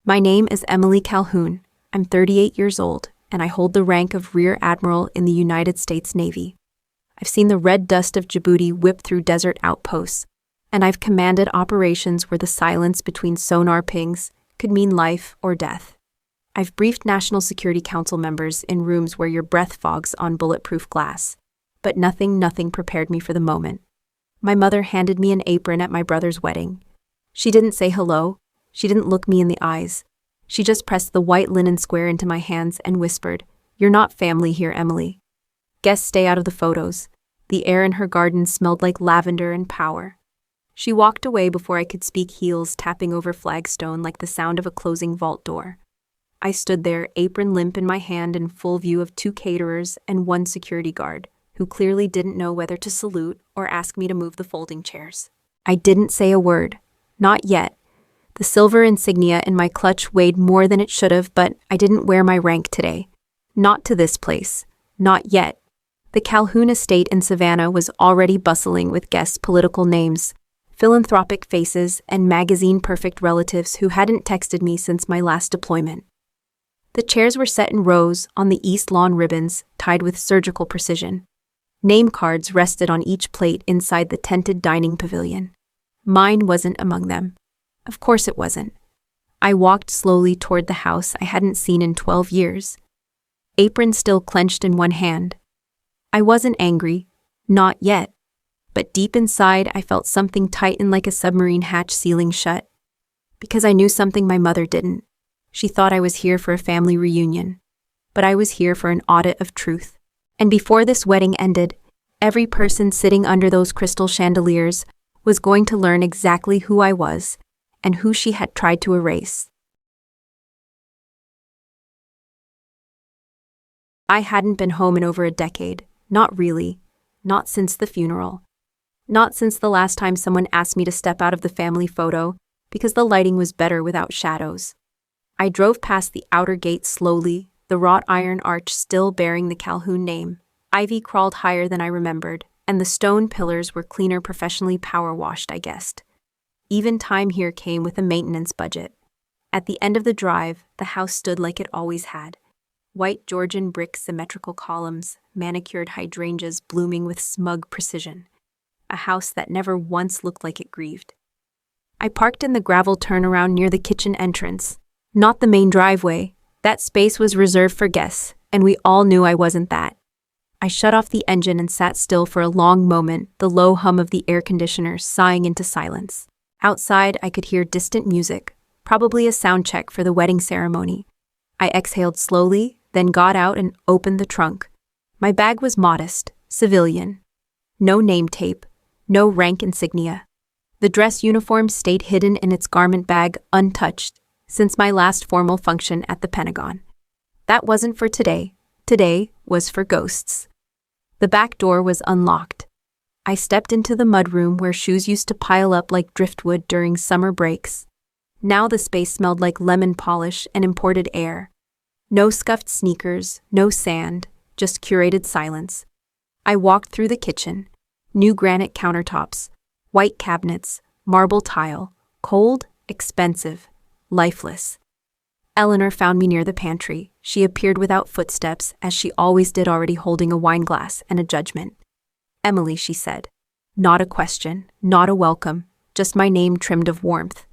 My name is Emily Calhoun. I'm 38 years old, and I hold the rank of Rear Admiral in the United States Navy. I've seen the red dust of Djibouti whip through desert outposts, and I've commanded operations where the silence between sonar pings could mean life or death. I've briefed National Security Council members in rooms where your breath fogs on bulletproof glass, but nothing prepared me for the moment. My mother handed me an apron at my brother's wedding. She didn't say hello. She didn't look me in the eyes. She just pressed the white linen square into my hands and whispered, "You're not family here, Emily. Guests stay out of the photos." The air in her garden smelled like lavender and power. She walked away before I could speak, heels tapping over flagstone like the sound of a closing vault door. I stood there, apron limp in my hand, in full view of 2 caterers and 1 security guard, who clearly didn't know whether to salute or ask me to move the folding chairs. I didn't say a word. Not yet. The silver insignia in my clutch weighed more than it should have, but I didn't wear my rank today. Not to this place. Not yet. The Calhoun estate in Savannah was already bustling with guests' political names, philanthropic faces, and magazine-perfect relatives who hadn't texted me since my last deployment. The chairs were set in rows on the east lawn, ribbons tied with surgical precision. Name cards rested on each plate inside the tented dining pavilion. Mine wasn't among them. Of course it wasn't. I walked slowly toward the house I hadn't seen in 12 years. Apron still clenched in one hand. I wasn't angry. Not yet. But deep inside, I felt something tighten like a submarine hatch sealing shut. Because I knew something my mother didn't. She thought I was here for a family reunion. But I was here for an audit of truth. And before this wedding ended, every person sitting under those crystal chandeliers was going to learn exactly who I was and who she had tried to erase. I hadn't been home in over a decade. Not really. Not since the funeral. Not since the last time someone asked me to step out of the family photo because the lighting was better without shadows. I drove past the outer gate slowly, the wrought iron arch still bearing the Calhoun name. Ivy crawled higher than I remembered, and the stone pillars were cleaner, professionally power-washed, I guessed. Even time here came with a maintenance budget. At the end of the drive, the house stood like it always had. White Georgian brick symmetrical columns, manicured hydrangeas blooming with smug precision. A house that never once looked like it grieved. I parked in the gravel turnaround near the kitchen entrance. Not the main driveway. That space was reserved for guests, and we all knew I wasn't that. I shut off the engine and sat still for a long moment, the low hum of the air conditioner sighing into silence. Outside, I could hear distant music, probably a sound check for the wedding ceremony. I exhaled slowly, then got out and opened the trunk. My bag was modest, civilian. No name tape, no rank insignia. The dress uniform stayed hidden in its garment bag, untouched, since my last formal function at the Pentagon. That wasn't for today. Today was for ghosts. The back door was unlocked. I stepped into the mudroom where shoes used to pile up like driftwood during summer breaks. Now the space smelled like lemon polish and imported air. No scuffed sneakers, no sand, just curated silence. I walked through the kitchen. New granite countertops, white cabinets, marble tile, cold, expensive, lifeless. Eleanor found me near the pantry. She appeared without footsteps, as she always did, already holding a wine glass and a judgment. "Emily," she said. Not a question, not a welcome, just my name trimmed of warmth.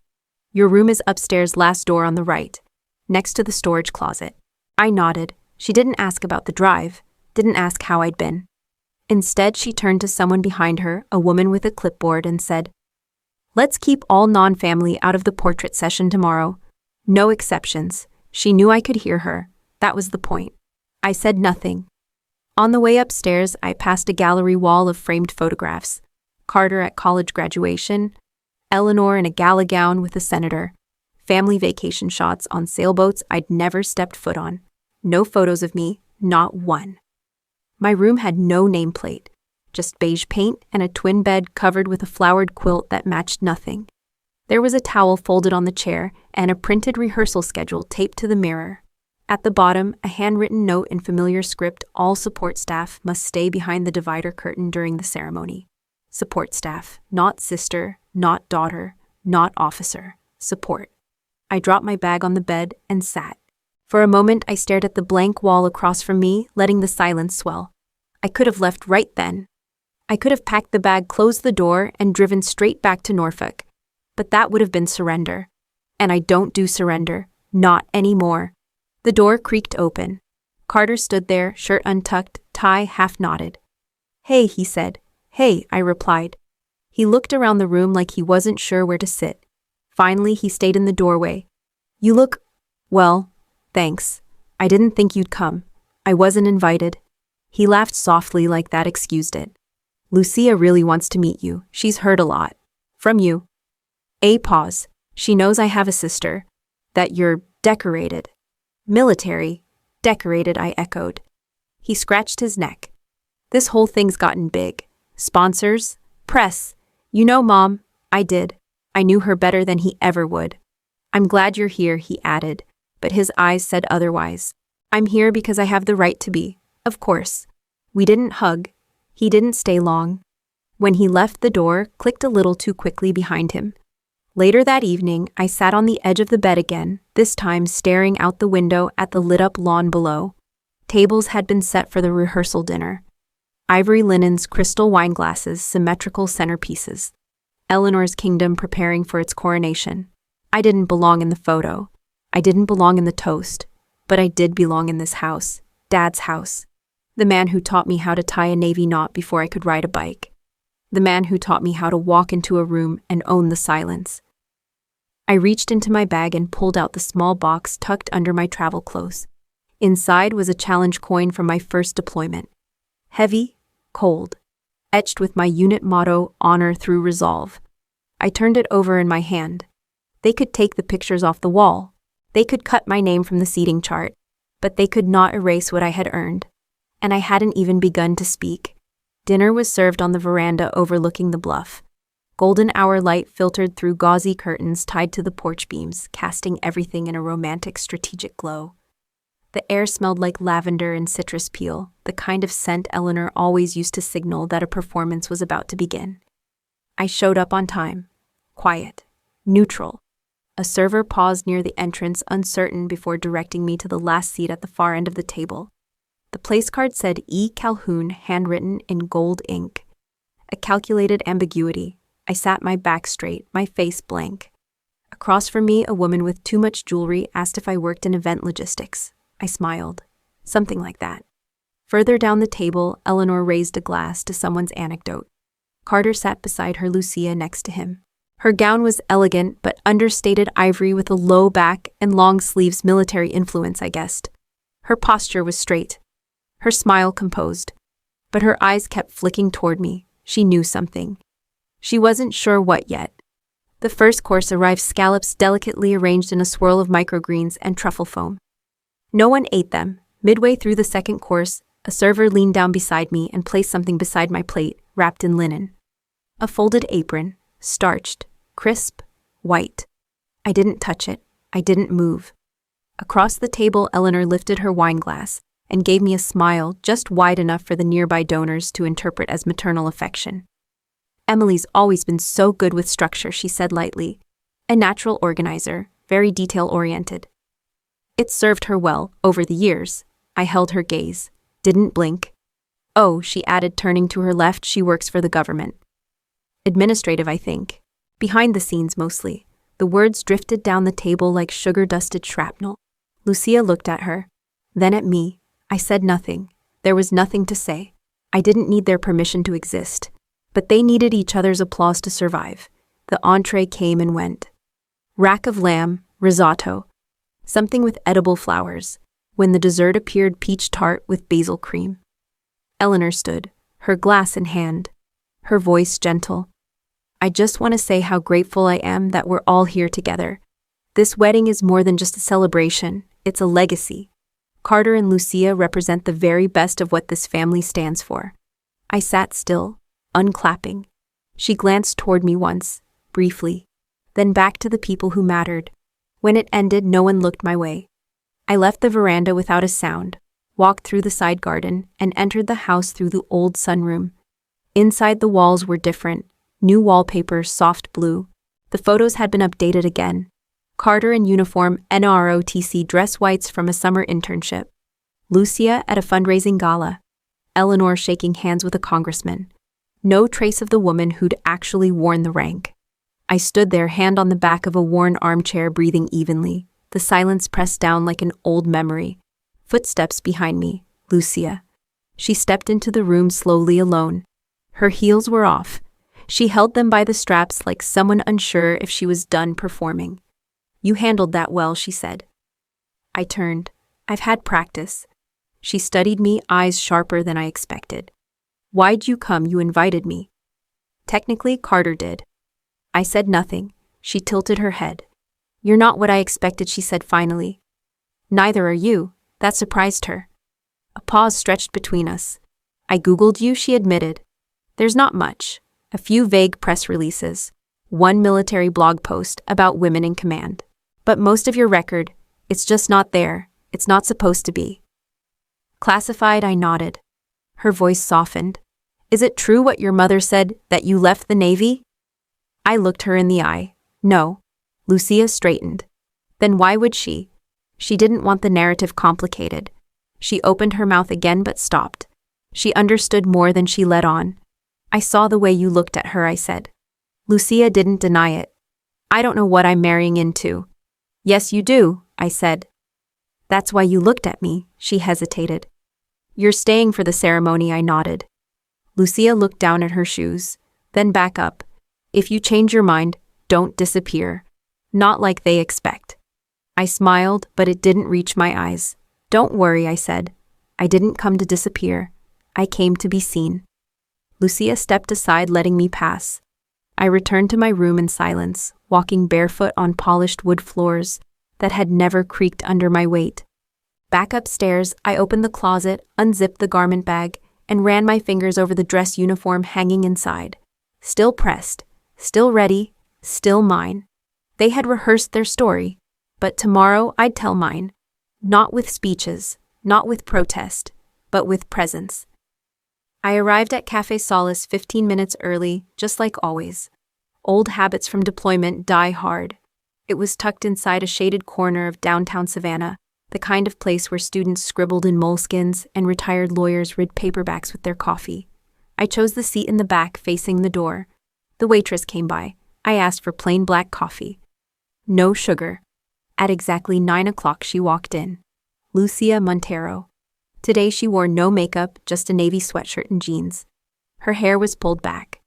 "Your room is upstairs, last door on the right, next to the storage closet." I nodded. She didn't ask about the drive, didn't ask how I'd been. Instead, she turned to someone behind her, a woman with a clipboard, and said, "Let's keep all non-family out of the portrait session tomorrow. No exceptions." She knew I could hear her. That was the point. I said nothing. On the way upstairs, I passed a gallery wall of framed photographs. Carter at college graduation, Eleanor in a gala gown with a senator, family vacation shots on sailboats I'd never stepped foot on. No photos of me, not one. My room had no nameplate, just beige paint and a twin bed covered with a flowered quilt that matched nothing. There was a towel folded on the chair and a printed rehearsal schedule taped to the mirror. At the bottom, a handwritten note in familiar script: all support staff must stay behind the divider curtain during the ceremony. Support staff, not sister, not daughter, not officer. Support. I dropped my bag on the bed and sat. For a moment, I stared at the blank wall across from me, letting the silence swell. I could have left right then. I could have packed the bag, closed the door, and driven straight back to Norfolk. But that would have been surrender. And I don't do surrender. Not anymore. The door creaked open. Carter stood there, shirt untucked, tie half knotted. "Hey," he said. "Hey," I replied. He looked around the room like he wasn't sure where to sit. Finally, he stayed in the doorway. "You look... well, thanks. I didn't think you'd come. I wasn't invited." He laughed softly like that excused it. "Lucia really wants to meet you. She's heard a lot. From you." A pause. "She knows I have a sister. That you're decorated." "Military. Decorated," I echoed. He scratched his neck. "This whole thing's gotten big. Sponsors, press. You know, Mom, I did. I knew her better than he ever would." "I'm glad you're here," he added, but his eyes said otherwise. "I'm here because I have the right to be, of course." We didn't hug. He didn't stay long. When he left, the door clicked a little too quickly behind him. Later that evening, I sat on the edge of the bed again, this time staring out the window at the lit-up lawn below. Tables had been set for the rehearsal dinner. Ivory linens, crystal wine glasses, symmetrical centerpieces. Eleanor's kingdom preparing for its coronation. I didn't belong in the photo. I didn't belong in the toast. But I did belong in this house, Dad's house. The man who taught me how to tie a navy knot before I could ride a bike. The man who taught me how to walk into a room and own the silence. I reached into my bag and pulled out the small box tucked under my travel clothes. Inside was a challenge coin from my first deployment. Heavy, cold, etched with my unit motto, "Honor through resolve." I turned it over in my hand. They could take the pictures off the wall. They could cut my name from the seating chart, but they could not erase what I had earned. And I hadn't even begun to speak. Dinner was served on the veranda overlooking the bluff. Golden hour light filtered through gauzy curtains tied to the porch beams, casting everything in a romantic, strategic glow. The air smelled like lavender and citrus peel, the kind of scent Eleanor always used to signal that a performance was about to begin. I showed up on time. Quiet. Neutral. A server paused near the entrance, uncertain, before directing me to the last seat at the far end of the table. The place card said E. Calhoun, handwritten in gold ink. A calculated ambiguity. I sat my back straight, my face blank. Across from me, a woman with too much jewelry asked if I worked in event logistics. I smiled. Something like that. Further down the table, Eleanor raised a glass to someone's anecdote. Carter sat beside her, Lucia next to him. Her gown was elegant but understated ivory with a low back and long sleeves, military influence, I guessed. Her posture was straight. Her smile composed. But her eyes kept flicking toward me. She knew something. She wasn't sure what yet. The first course arrived, scallops delicately arranged in a swirl of microgreens and truffle foam. No one ate them. Midway through the second course, a server leaned down beside me and placed something beside my plate, wrapped in linen. A folded apron, starched, crisp, white. I didn't touch it. I didn't move. Across the table, Eleanor lifted her wine glass and gave me a smile just wide enough for the nearby donors to interpret as maternal affection. "Emily's always been so good with structure," she said lightly. "A natural organizer, very detail-oriented." It served her well, over the years. I held her gaze. Didn't blink. "Oh," she added, turning to her left, "she works for the government. Administrative, I think. Behind the scenes, mostly." The words drifted down the table like sugar-dusted shrapnel. Lucia looked at her. Then at me. I said nothing. There was nothing to say. I didn't need their permission to exist. But they needed each other's applause to survive. The entree came and went. Rack of lamb, risotto. Something with edible flowers. When the dessert appeared, peach tart with basil cream. Eleanor stood, her glass in hand. Her voice gentle. "I just want to say how grateful I am that we're all here together. This wedding is more than just a celebration. It's a legacy. Carter and Lucia represent the very best of what this family stands for." I sat still, unclapping. She glanced toward me once, briefly, then back to the people who mattered. When it ended, no one looked my way. I left the veranda without a sound, walked through the side garden, and entered the house through the old sunroom. Inside, the walls were different. New wallpaper, soft blue. The photos had been updated again. Carter in uniform, NROTC dress whites from a summer internship. Lucia at a fundraising gala. Eleanor shaking hands with a congressman. No trace of the woman who'd actually worn the rank. I stood there, hand on the back of a worn armchair, breathing evenly, the silence pressed down like an old memory. Footsteps behind me, Lucia. She stepped into the room slowly, alone. Her heels were off. She held them by the straps like someone unsure if she was done performing. "You handled that well," she said. I turned. "I've had practice." She studied me, eyes sharper than I expected. "Why'd you come? You invited me." "Technically, Carter did." I said nothing. She tilted her head. "You're not what I expected," she said finally. "Neither are you." That surprised her. A pause stretched between us. "I Googled you," she admitted. "There's not much. A few vague press releases. One military blog post about women in command. But most of your record, it's just not there. It's not supposed to be." "Classified," I nodded. Her voice softened. "Is it true what your mother said, that you left the Navy?" I looked her in the eye. "No." Lucia straightened. "Then why would she?" She didn't want the narrative complicated. She opened her mouth again but stopped. She understood more than she let on. "I saw the way you looked at her," I said. Lucia didn't deny it. "I don't know what I'm marrying into." "Yes, you do," I said. "That's why you looked at me," she hesitated. "You're staying for the ceremony," I nodded. Lucia looked down at her shoes, then back up. "If you change your mind, don't disappear. Not like they expect." I smiled, but it didn't reach my eyes. "Don't worry," I said. "I didn't come to disappear. I came to be seen." Lucia stepped aside, letting me pass. I returned to my room in silence, walking barefoot on polished wood floors that had never creaked under my weight. Back upstairs, I opened the closet, unzipped the garment bag, and ran my fingers over the dress uniform hanging inside. Still pressed, still ready, still mine. They had rehearsed their story, but tomorrow I'd tell mine. Not with speeches, not with protest, but with presence. I arrived at Café Solace 15 minutes early, just like always. Old habits from deployment die hard. It was tucked inside a shaded corner of downtown Savannah, the kind of place where students scribbled in moleskins and retired lawyers read paperbacks with their coffee. I chose the seat in the back facing the door. The waitress came by. I asked for plain black coffee. "No sugar." At exactly 9 o'clock she walked in. Lucia Montero. Today she wore no makeup, just a navy sweatshirt and jeans. Her hair was pulled back.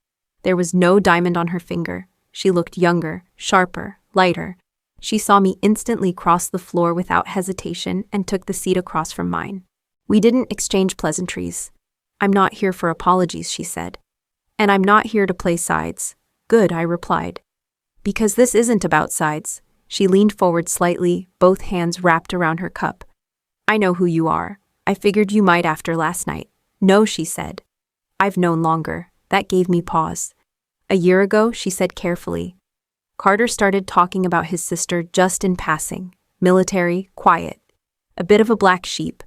There was no diamond on her finger. She looked younger, sharper, lighter. She saw me instantly cross the floor without hesitation and took the seat across from mine. We didn't exchange pleasantries. "I'm not here for apologies," she said. "And I'm not here to play sides." "Good," I replied. "Because this isn't about sides." She leaned forward slightly, both hands wrapped around her cup. "I know who you are. I figured you might after last night." "No," she said. "I've known longer." That gave me pause. "A year ago," she said carefully. "Carter started talking about his sister just in passing. Military, quiet. A bit of a black sheep."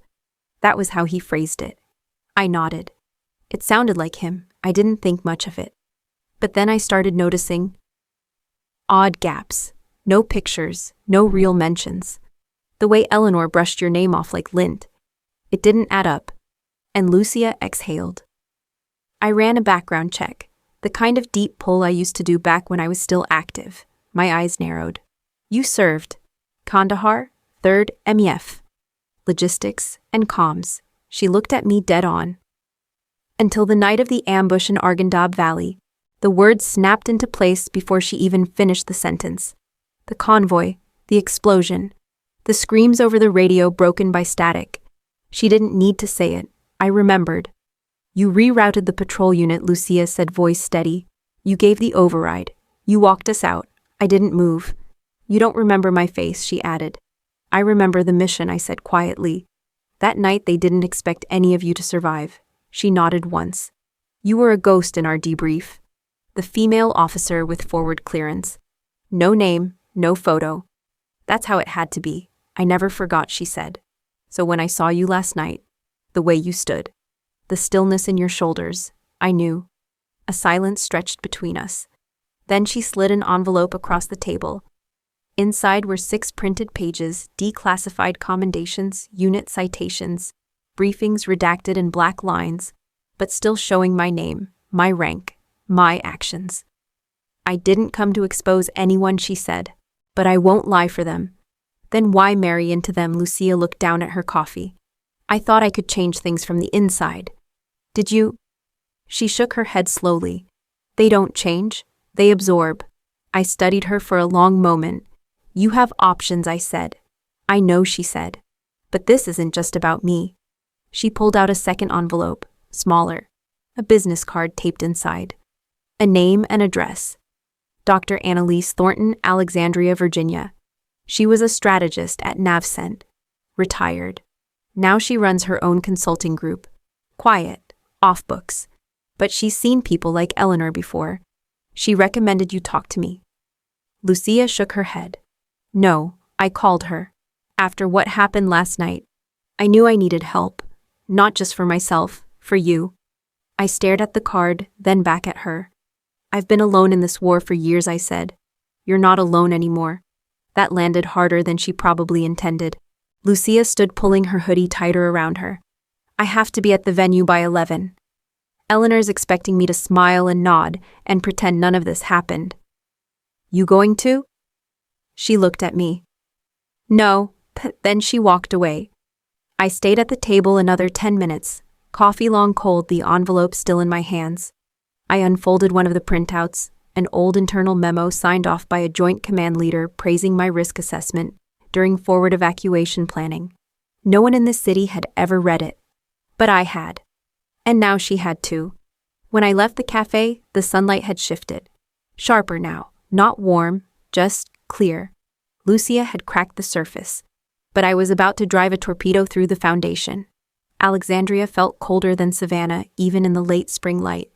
That was how he phrased it. I nodded. It sounded like him. I didn't think much of it. But then I started noticing odd gaps. No pictures, no real mentions. The way Eleanor brushed your name off like lint. It didn't add up. And Lucia exhaled. I ran a background check, the kind of deep pull I used to do back when I was still active. My eyes narrowed. "You served. Kandahar, 3rd MEF. Logistics and comms." She looked at me dead on. "Until the night of the ambush in Arghandab Valley." The words snapped into place before she even finished the sentence. The convoy, the explosion, the screams over the radio broken by static. She didn't need to say it. I remembered. "You rerouted the patrol unit," Lucia said, voice steady. "You gave the override. You walked us out. I didn't move." "You don't remember my face," she added. "I remember the mission," I said quietly. "That night they didn't expect any of you to survive." She nodded once. "You were a ghost in our debrief." The female officer with forward clearance. "No name, no photo." "That's how it had to be. I never forgot," she said. "So when I saw you last night, the way you stood, the stillness in your shoulders, I knew." A silence stretched between us. Then she slid an envelope across the table. Inside were 6 printed pages, declassified commendations, unit citations, briefings redacted in black lines, but still showing my name, my rank, my actions. I didn't come to expose anyone, she said, but I won't lie for them. Then why marry into them? Lucia looked down at her coffee. I thought I could change things from the inside. Did you? She shook her head slowly. They don't change, they absorb. I studied her for a long moment. You have options, I said. I know, she said. But this isn't just about me. She pulled out a second envelope, smaller, a business card taped inside. A name and address. Dr. Annalise Thornton, Alexandria, Virginia. She was a strategist at Navcent. Retired. Now she runs her own consulting group. Quiet, off books. But she's seen people like Eleanor before. She recommended you talk to me. Lucia shook her head. No, I called her. After what happened last night, I knew I needed help. Not just for myself, for you. I stared at the card, then back at her. I've been alone in this war for years, I said. You're not alone anymore. That landed harder than she probably intended. Lucia stood pulling her hoodie tighter around her. I have to be at the venue by 11. Eleanor's expecting me to smile and nod and pretend none of this happened. You going to? She looked at me. No, then she walked away. I stayed at the table another 10 minutes, coffee long cold, the envelope still in my hands. I unfolded one of the printouts, an old internal memo signed off by a joint command leader praising my risk assessment during forward evacuation planning. No one in the city had ever read it, but I had. And now she had too. When I left the cafe, the sunlight had shifted. Sharper now, not warm, just clear. Lucia had cracked the surface, but I was about to drive a torpedo through the foundation. Alexandria felt colder than Savannah, even in the late spring light.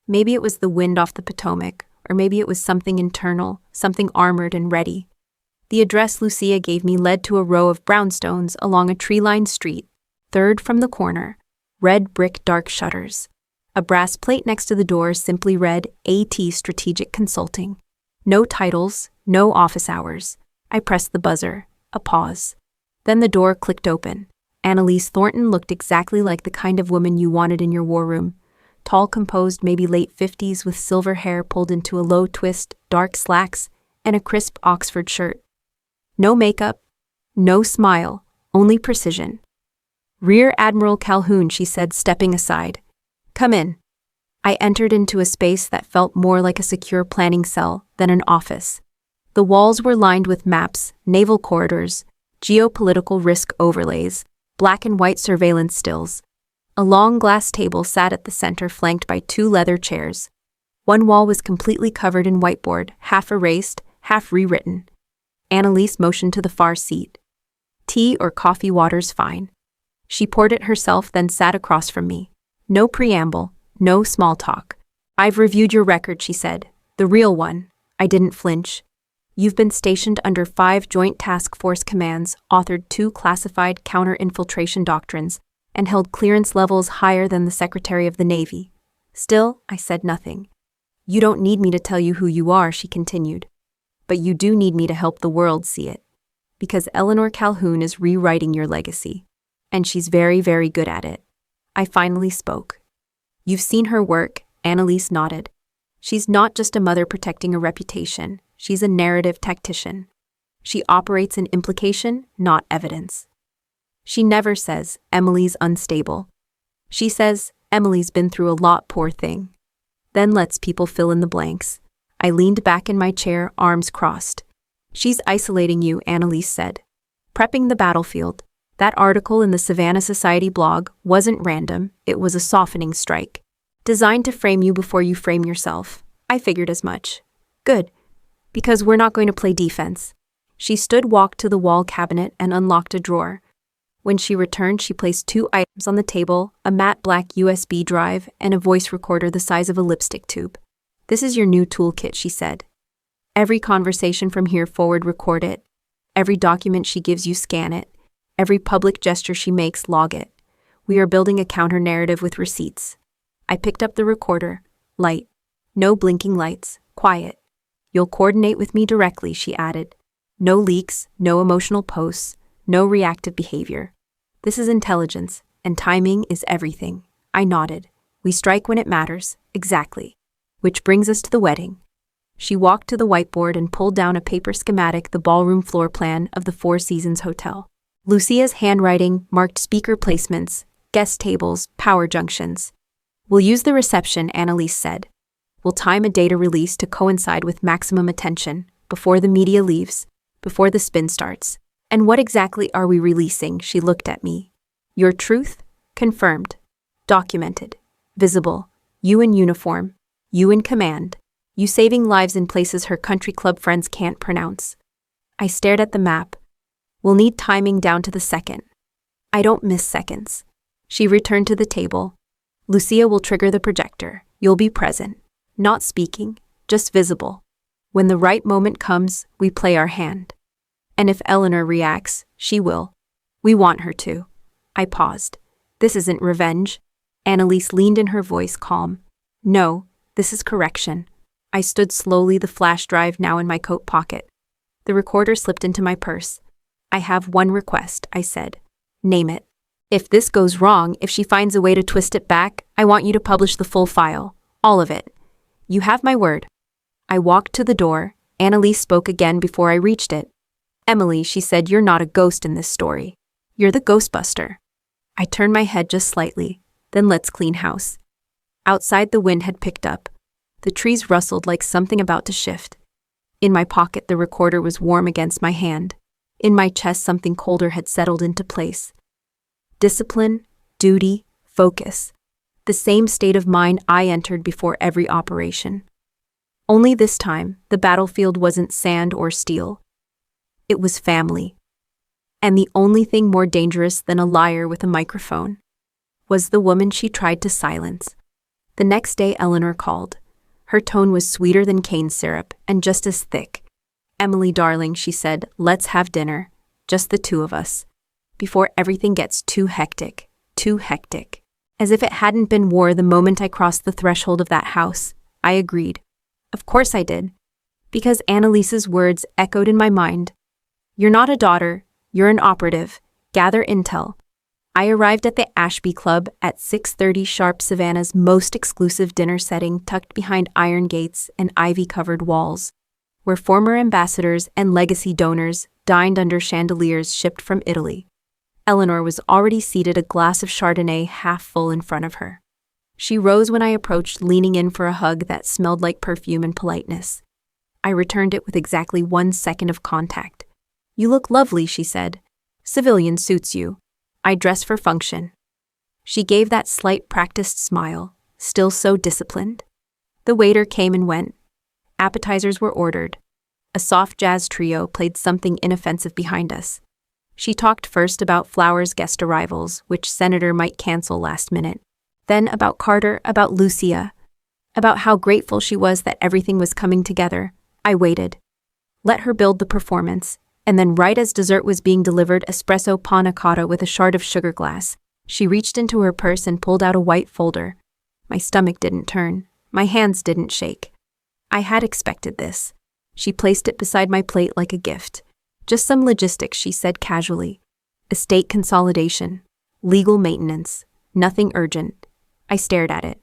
Maybe it was the wind off the Potomac, or maybe it was something internal, something armored and ready. The address Lucia gave me led to a row of brownstones along a tree-lined street, third from the corner, red brick dark shutters. A brass plate next to the door simply read AT Strategic Consulting. No titles, no office hours. I pressed the buzzer. A pause. Then the door clicked open. Annalise Thornton looked exactly like the kind of woman you wanted in your war room. Tall, composed, maybe late 50s, with silver hair pulled into a low twist, dark slacks, and a crisp Oxford shirt. No makeup, no smile, only precision. Rear Admiral Calhoun, she said, stepping aside. Come in. I entered into a space that felt more like a secure planning cell than an office. The walls were lined with maps, naval corridors, geopolitical risk overlays, black and white surveillance stills. A long glass table sat at the center, flanked by 2 leather chairs. One wall was completely covered in whiteboard, half erased, half rewritten. Annalise motioned to the far seat. Tea or coffee, water's fine. She poured it herself, then sat across from me. No preamble, no small talk. I've reviewed your record, she said. The real one. I didn't flinch. You've been stationed under 5 Joint Task Force commands, authored 2 classified counter-infiltration doctrines, and held clearance levels higher than the Secretary of the Navy. Still, I said nothing. You don't need me to tell you who you are, she continued. But you do need me to help the world see it. Because Eleanor Calhoun is rewriting your legacy. And she's very, very good at it. I finally spoke. You've seen her work, Annalise nodded. She's not just a mother protecting a reputation. She's a narrative tactician. She operates in implication, not evidence. She never says, Emily's unstable. She says, Emily's been through a lot, poor thing. Then lets people fill in the blanks. I leaned back in my chair, arms crossed. She's isolating you, Annalise said. Prepping the battlefield. That article in the Savannah Society blog wasn't random, it was a softening strike. Designed to frame you before you frame yourself. I figured as much. Good. Because we're not going to play defense. She walked to the wall cabinet and unlocked a drawer. When she returned, she placed 2 items on the table, a matte black USB drive and a voice recorder the size of a lipstick tube. This is your new toolkit, she said. Every conversation from here forward, record it. Every document she gives you, scan it. Every public gesture she makes, log it. We are building a counter-narrative with receipts. I picked up the recorder. Light. No blinking lights. Quiet. You'll coordinate with me directly, she added. No leaks, no emotional posts, no reactive behavior. This is intelligence, and timing is everything. I nodded. We strike when it matters, exactly. Which brings us to the wedding. She walked to the whiteboard and pulled down a paper schematic, the ballroom floor plan of the Four Seasons Hotel. Lucia's handwriting marked speaker placements, guest tables, power junctions. We'll use the reception, Annalise said. We'll time a data release to coincide with maximum attention, before the media leaves, before the spin starts. And what exactly are we releasing? She looked at me. Your truth? Confirmed. Documented. Visible. You in uniform. You in command. You saving lives in places her country club friends can't pronounce. I stared at the map. We'll need timing down to the second. I don't miss seconds. She returned to the table. Lucia will trigger the projector. You'll be present. Not speaking, just visible. When the right moment comes, we play our hand. And if Eleanor reacts, she will. We want her to. I paused. This isn't revenge. Annalise leaned in, her voice calm. No, this is correction. I stood slowly, the flash drive now in my coat pocket. The recorder slipped into my purse. I have one request, I said. Name it. If this goes wrong, if she finds a way to twist it back, I want you to publish the full file. All of it. You have my word. I walked to the door. Annalise spoke again before I reached it. Emily, she said, you're not a ghost in this story. You're the Ghostbuster. I turned my head just slightly. Then let's clean house. Outside, the wind had picked up. The trees rustled like something about to shift. In my pocket, the recorder was warm against my hand. In my chest, something colder had settled into place. Discipline, duty, focus. The same state of mind I entered before every operation. Only this time, the battlefield wasn't sand or steel. It was family. And the only thing more dangerous than a liar with a microphone was the woman she tried to silence. The next day, Eleanor called. Her tone was sweeter than cane syrup and just as thick. Emily, darling, she said, let's have dinner. Just the two of us. Before everything gets too hectic. Too hectic. As if it hadn't been war the moment I crossed the threshold of that house. I agreed. Of course I did. Because Annalise's words echoed in my mind. You're not a daughter. You're an operative. Gather intel. I arrived at the Ashby Club at 6:30 sharp, Savannah's most exclusive dinner setting tucked behind iron gates and ivy-covered walls, where former ambassadors and legacy donors dined under chandeliers shipped from Italy. Eleanor was already seated, a glass of Chardonnay half full in front of her. She rose when I approached, leaning in for a hug that smelled like perfume and politeness. I returned it with exactly 1 second of contact. You look lovely, she said. Civilian suits you. I dress for function. She gave that slight practiced smile, still so disciplined. The waiter came and went. Appetizers were ordered. A soft jazz trio played something inoffensive behind us. She talked first about Flowers' guest arrivals, which Senator might cancel last minute. Then about Carter, about Lucia, about how grateful she was that everything was coming together. I waited. Let her build the performance. And then right as dessert was being delivered, espresso panna cotta with a shard of sugar glass, she reached into her purse and pulled out a white folder. My stomach didn't turn. My hands didn't shake. I had expected this. She placed it beside my plate like a gift. Just some logistics, she said casually. Estate consolidation. Legal maintenance. Nothing urgent. I stared at it.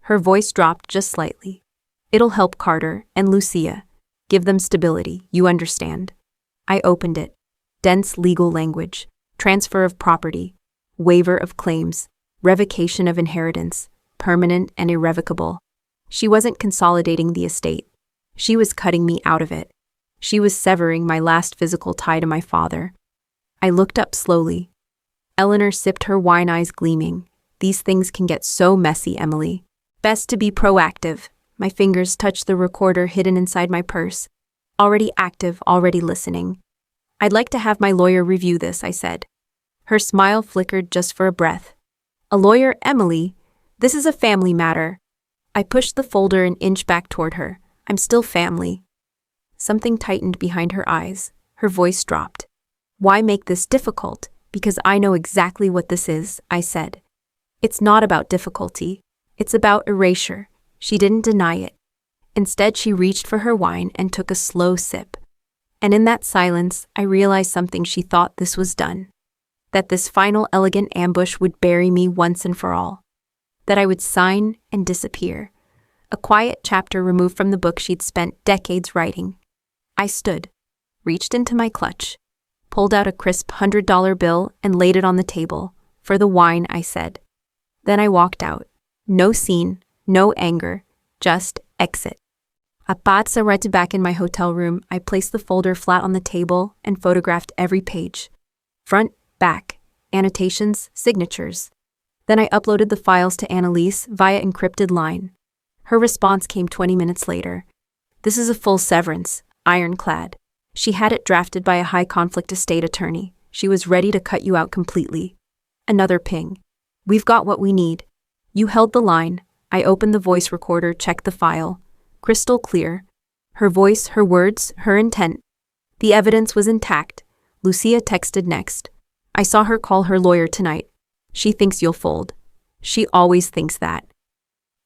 Her voice dropped just slightly. It'll help Carter and Lucia. Give them stability, you understand. I opened it. Dense legal language. Transfer of property. Waiver of claims. Revocation of inheritance. Permanent and irrevocable. She wasn't consolidating the estate. She was cutting me out of it. She was severing my last physical tie to my father. I looked up slowly. Eleanor sipped her wine, eyes gleaming. These things can get so messy, Emily. Best to be proactive. My fingers touched the recorder hidden inside my purse. Already active, already listening. I'd like to have my lawyer review this, I said. Her smile flickered just for a breath. A lawyer, Emily? This is a family matter. I pushed the folder an inch back toward her. I'm still family. Something tightened behind her eyes. Her voice dropped. Why make this difficult? Because I know exactly what this is, I said. It's not about difficulty. It's about erasure. She didn't deny it. Instead, she reached for her wine and took a slow sip. And in that silence, I realized something. She thought this was done. That this final elegant ambush would bury me once and for all. That I would sign and disappear. A quiet chapter removed from the book she'd spent decades writing. I stood, reached into my clutch, pulled out a crisp $100 bill and laid it on the table. For the wine, I said. Then I walked out. No scene, no anger, just exit. A pazza right back in my hotel room, I placed the folder flat on the table and photographed every page. Front, back, annotations, signatures. Then I uploaded the files to Annalise via encrypted line. Her response came 20 minutes later. This is a full severance, ironclad. She had it drafted by a high-conflict estate attorney. She was ready to cut you out completely. Another ping. We've got what we need. You held the line. I opened the voice recorder, checked the file. Crystal clear. Her voice, her words, her intent. The evidence was intact. Lucia texted next. I saw her call her lawyer tonight. She thinks you'll fold. She always thinks that.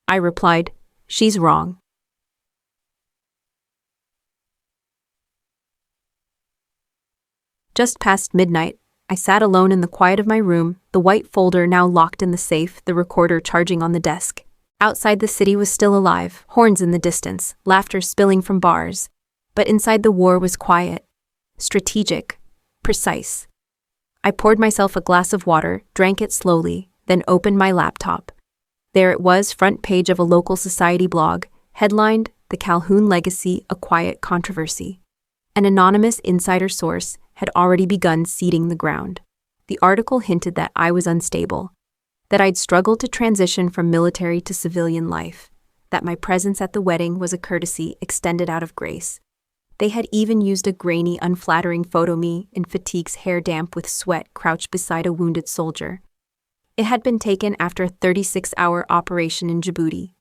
I replied, she's wrong. Just past midnight, I sat alone in the quiet of my room, the white folder now locked in the safe, the recorder charging on the desk. Outside the city was still alive, horns in the distance, laughter spilling from bars. But inside the war was quiet, strategic, precise. I poured myself a glass of water, drank it slowly, then opened my laptop. There it was, front page of a local society blog, headlined, "The Calhoun Legacy, a Quiet Controversy." An anonymous insider source had already begun seeding the ground. The article hinted that I was unstable, that I'd struggled to transition from military to civilian life, that my presence at the wedding was a courtesy extended out of grace. They had even used a grainy, unflattering photo me in fatigues, hair damp with sweat, crouched beside a wounded soldier. It had been taken after a 36-hour operation in Djibouti.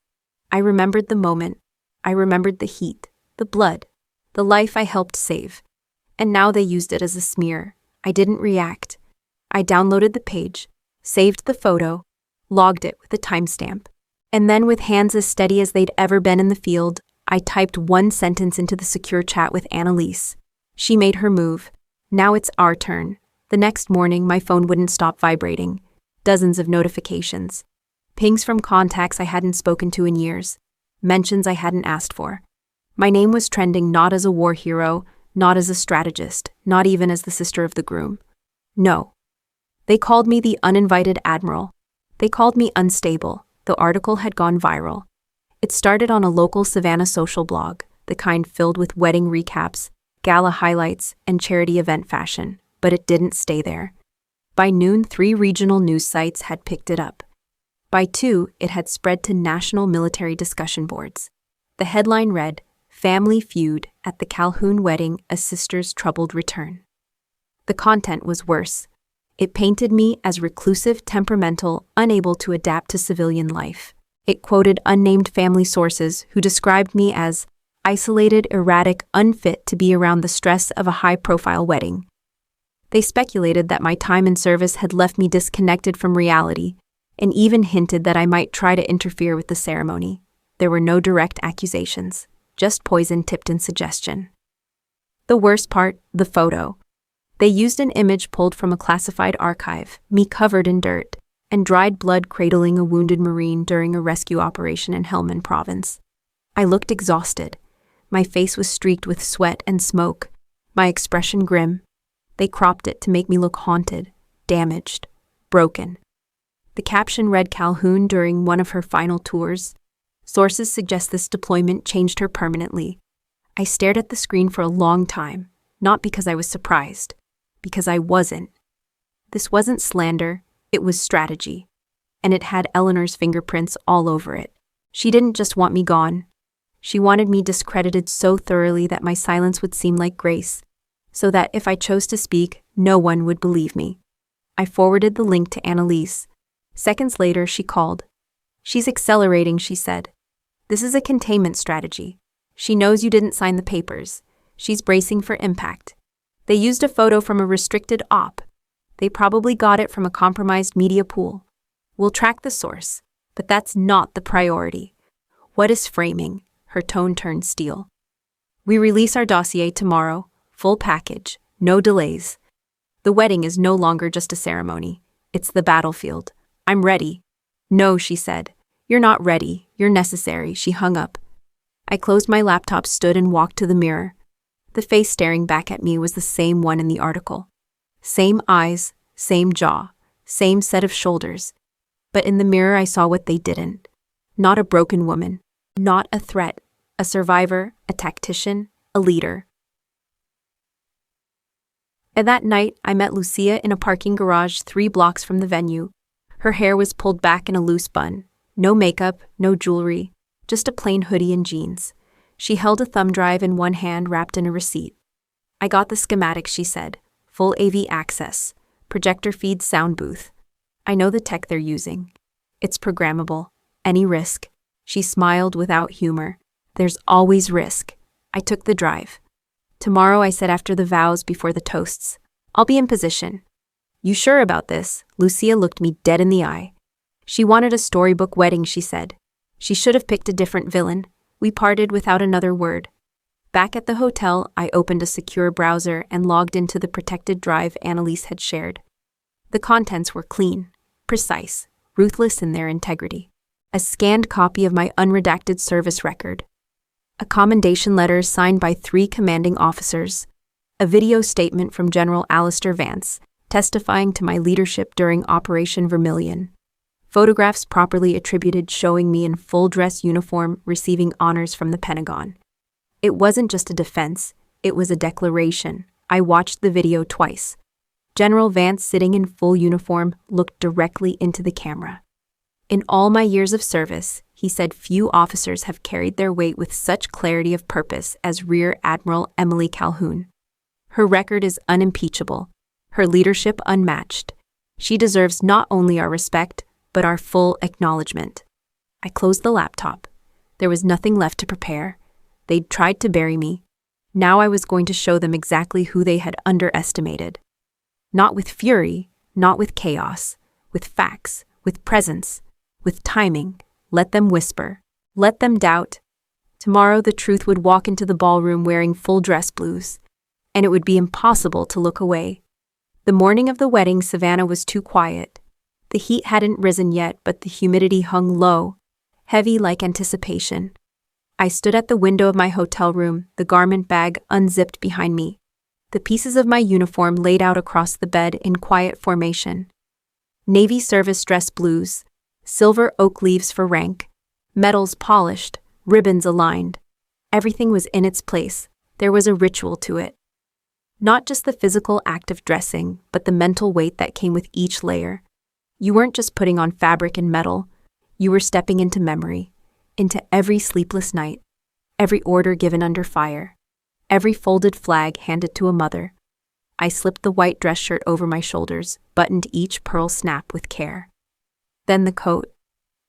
I remembered the moment. I remembered the heat, the blood, the life I helped save. And now they used it as a smear. I didn't react. I downloaded the page, saved the photo, logged it with a timestamp. And then, with hands as steady as they'd ever been in the field, I typed one sentence into the secure chat with Annalise. She made her move. Now it's our turn. The next morning, my phone wouldn't stop vibrating. Dozens of notifications. Pings from contacts I hadn't spoken to in years. Mentions I hadn't asked for. My name was trending not as a war hero, not as a strategist, not even as the sister of the groom. No. They called me the uninvited admiral. They called me unstable. The article had gone viral. It started on a local Savannah social blog, the kind filled with wedding recaps, gala highlights, and charity event fashion, but it didn't stay there. By noon, 3 regional news sites had picked it up. By 2, it had spread to national military discussion boards. The headline read, "Family Feud at the Calhoun Wedding, a Sister's Troubled Return." The content was worse. It painted me as reclusive, temperamental, unable to adapt to civilian life. It quoted unnamed family sources who described me as isolated, erratic, unfit to be around the stress of a high-profile wedding. They speculated that my time in service had left me disconnected from reality, and even hinted that I might try to interfere with the ceremony. There were no direct accusations, just poison tipped in suggestion. The worst part, the photo. They used an image pulled from a classified archive, me covered in dirt, and dried blood cradling a wounded Marine during a rescue operation in Helmand Province. I looked exhausted. My face was streaked with sweat and smoke, my expression grim. They cropped it to make me look haunted, damaged, broken. The caption read, "Calhoun during one of her final tours. Sources suggest this deployment changed her permanently." I stared at the screen for a long time, not because I was surprised, because I wasn't. This wasn't slander, it was strategy. And it had Eleanor's fingerprints all over it. She didn't just want me gone. She wanted me discredited so thoroughly that my silence would seem like grace, so that if I chose to speak, no one would believe me. I forwarded the link to Annalise. Seconds later, she called. "She's accelerating," she said. "This is a containment strategy. She knows you didn't sign the papers. She's bracing for impact. They used a photo from a restricted op. They probably got it from a compromised media pool. We'll track the source, but that's not the priority. What is framing?" Her tone turned steel. "We release our dossier tomorrow, full package, no delays. The wedding is no longer just a ceremony. It's the battlefield. I'm ready. No, she said. You're not ready. You're necessary. She hung up. I closed my laptop, stood and walked to the mirror. The face staring back at me was the same one in the article. Same eyes, same jaw, same set of shoulders. But in the mirror I saw what they didn't. Not a broken woman. Not a threat. A survivor, a tactician, a leader. And that night, I met Lucia in a parking garage 3 blocks from the venue. Her hair was pulled back in a loose bun. No makeup, no jewelry, just a plain hoodie and jeans. She held a thumb drive in one hand wrapped in a receipt. I got the schematics, she said. Full AV access. Projector feed sound booth. I know the tech they're using. It's programmable. Any risk? She smiled without humor. There's always risk. I took the drive. Tomorrow, I said after the vows before the toasts. I'll be in position. You sure about this? Lucia looked me dead in the eye. She wanted a storybook wedding, she said. She should have picked a different villain. We parted without another word. Back at the hotel, I opened a secure browser and logged into the protected drive Annalise had shared. The contents were clean, precise, ruthless in their integrity. A scanned copy of my unredacted service record. A commendation letter signed by 3 commanding officers. A video statement from General Alistair Vance, testifying to my leadership during Operation Vermilion. Photographs properly attributed showing me in full dress uniform receiving honors from the Pentagon. It wasn't just a defense, it was a declaration. I watched the video twice. General Vance, sitting in full uniform, looked directly into the camera. In all my years of service, he said, few officers have carried their weight with such clarity of purpose as Rear Admiral Emily Calhoun. Her record is unimpeachable, her leadership unmatched. She deserves not only our respect, but our full acknowledgement. I closed the laptop. There was nothing left to prepare. They'd tried to bury me. Now I was going to show them exactly who they had underestimated. Not with fury, not with chaos, with facts, with presence, with timing. Let them whisper. Let them doubt. Tomorrow the truth would walk into the ballroom wearing full dress blues, and it would be impossible to look away. The morning of the wedding, Savannah was too quiet. The heat hadn't risen yet, but the humidity hung low, heavy like anticipation. I stood at the window of my hotel room, the garment bag unzipped behind me, the pieces of my uniform laid out across the bed in quiet formation. Navy service dress blues, silver oak leaves for rank, medals polished, ribbons aligned. Everything was in its place. There was a ritual to it. Not just the physical act of dressing, but the mental weight that came with each layer. You weren't just putting on fabric and metal. You were stepping into memory, into every sleepless night, every order given under fire, every folded flag handed to a mother. I slipped the white dress shirt over my shoulders, buttoned each pearl snap with care. Then the coat,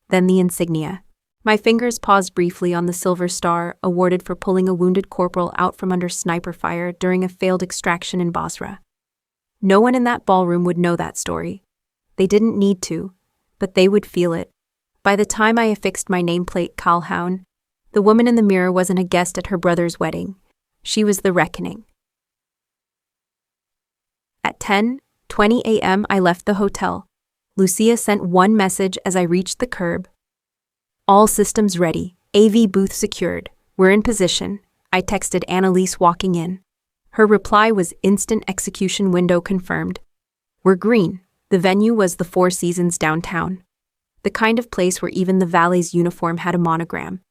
then the insignia. My fingers paused briefly on the silver star awarded for pulling a wounded corporal out from under sniper fire during a failed extraction in Basra. No one in that ballroom would know that story. They didn't need to, but they would feel it. By the time I affixed my nameplate Calhoun, the woman in the mirror wasn't a guest at her brother's wedding. She was the reckoning. At 10:20 a.m. I left the hotel. Lucia sent one message as I reached the curb. All systems ready. AV booth secured. We're in position. I texted Annalise walking in. Her reply was instant execution window confirmed. We're green. The venue was the Four Seasons downtown. The kind of place where even the valet's uniform had a monogram.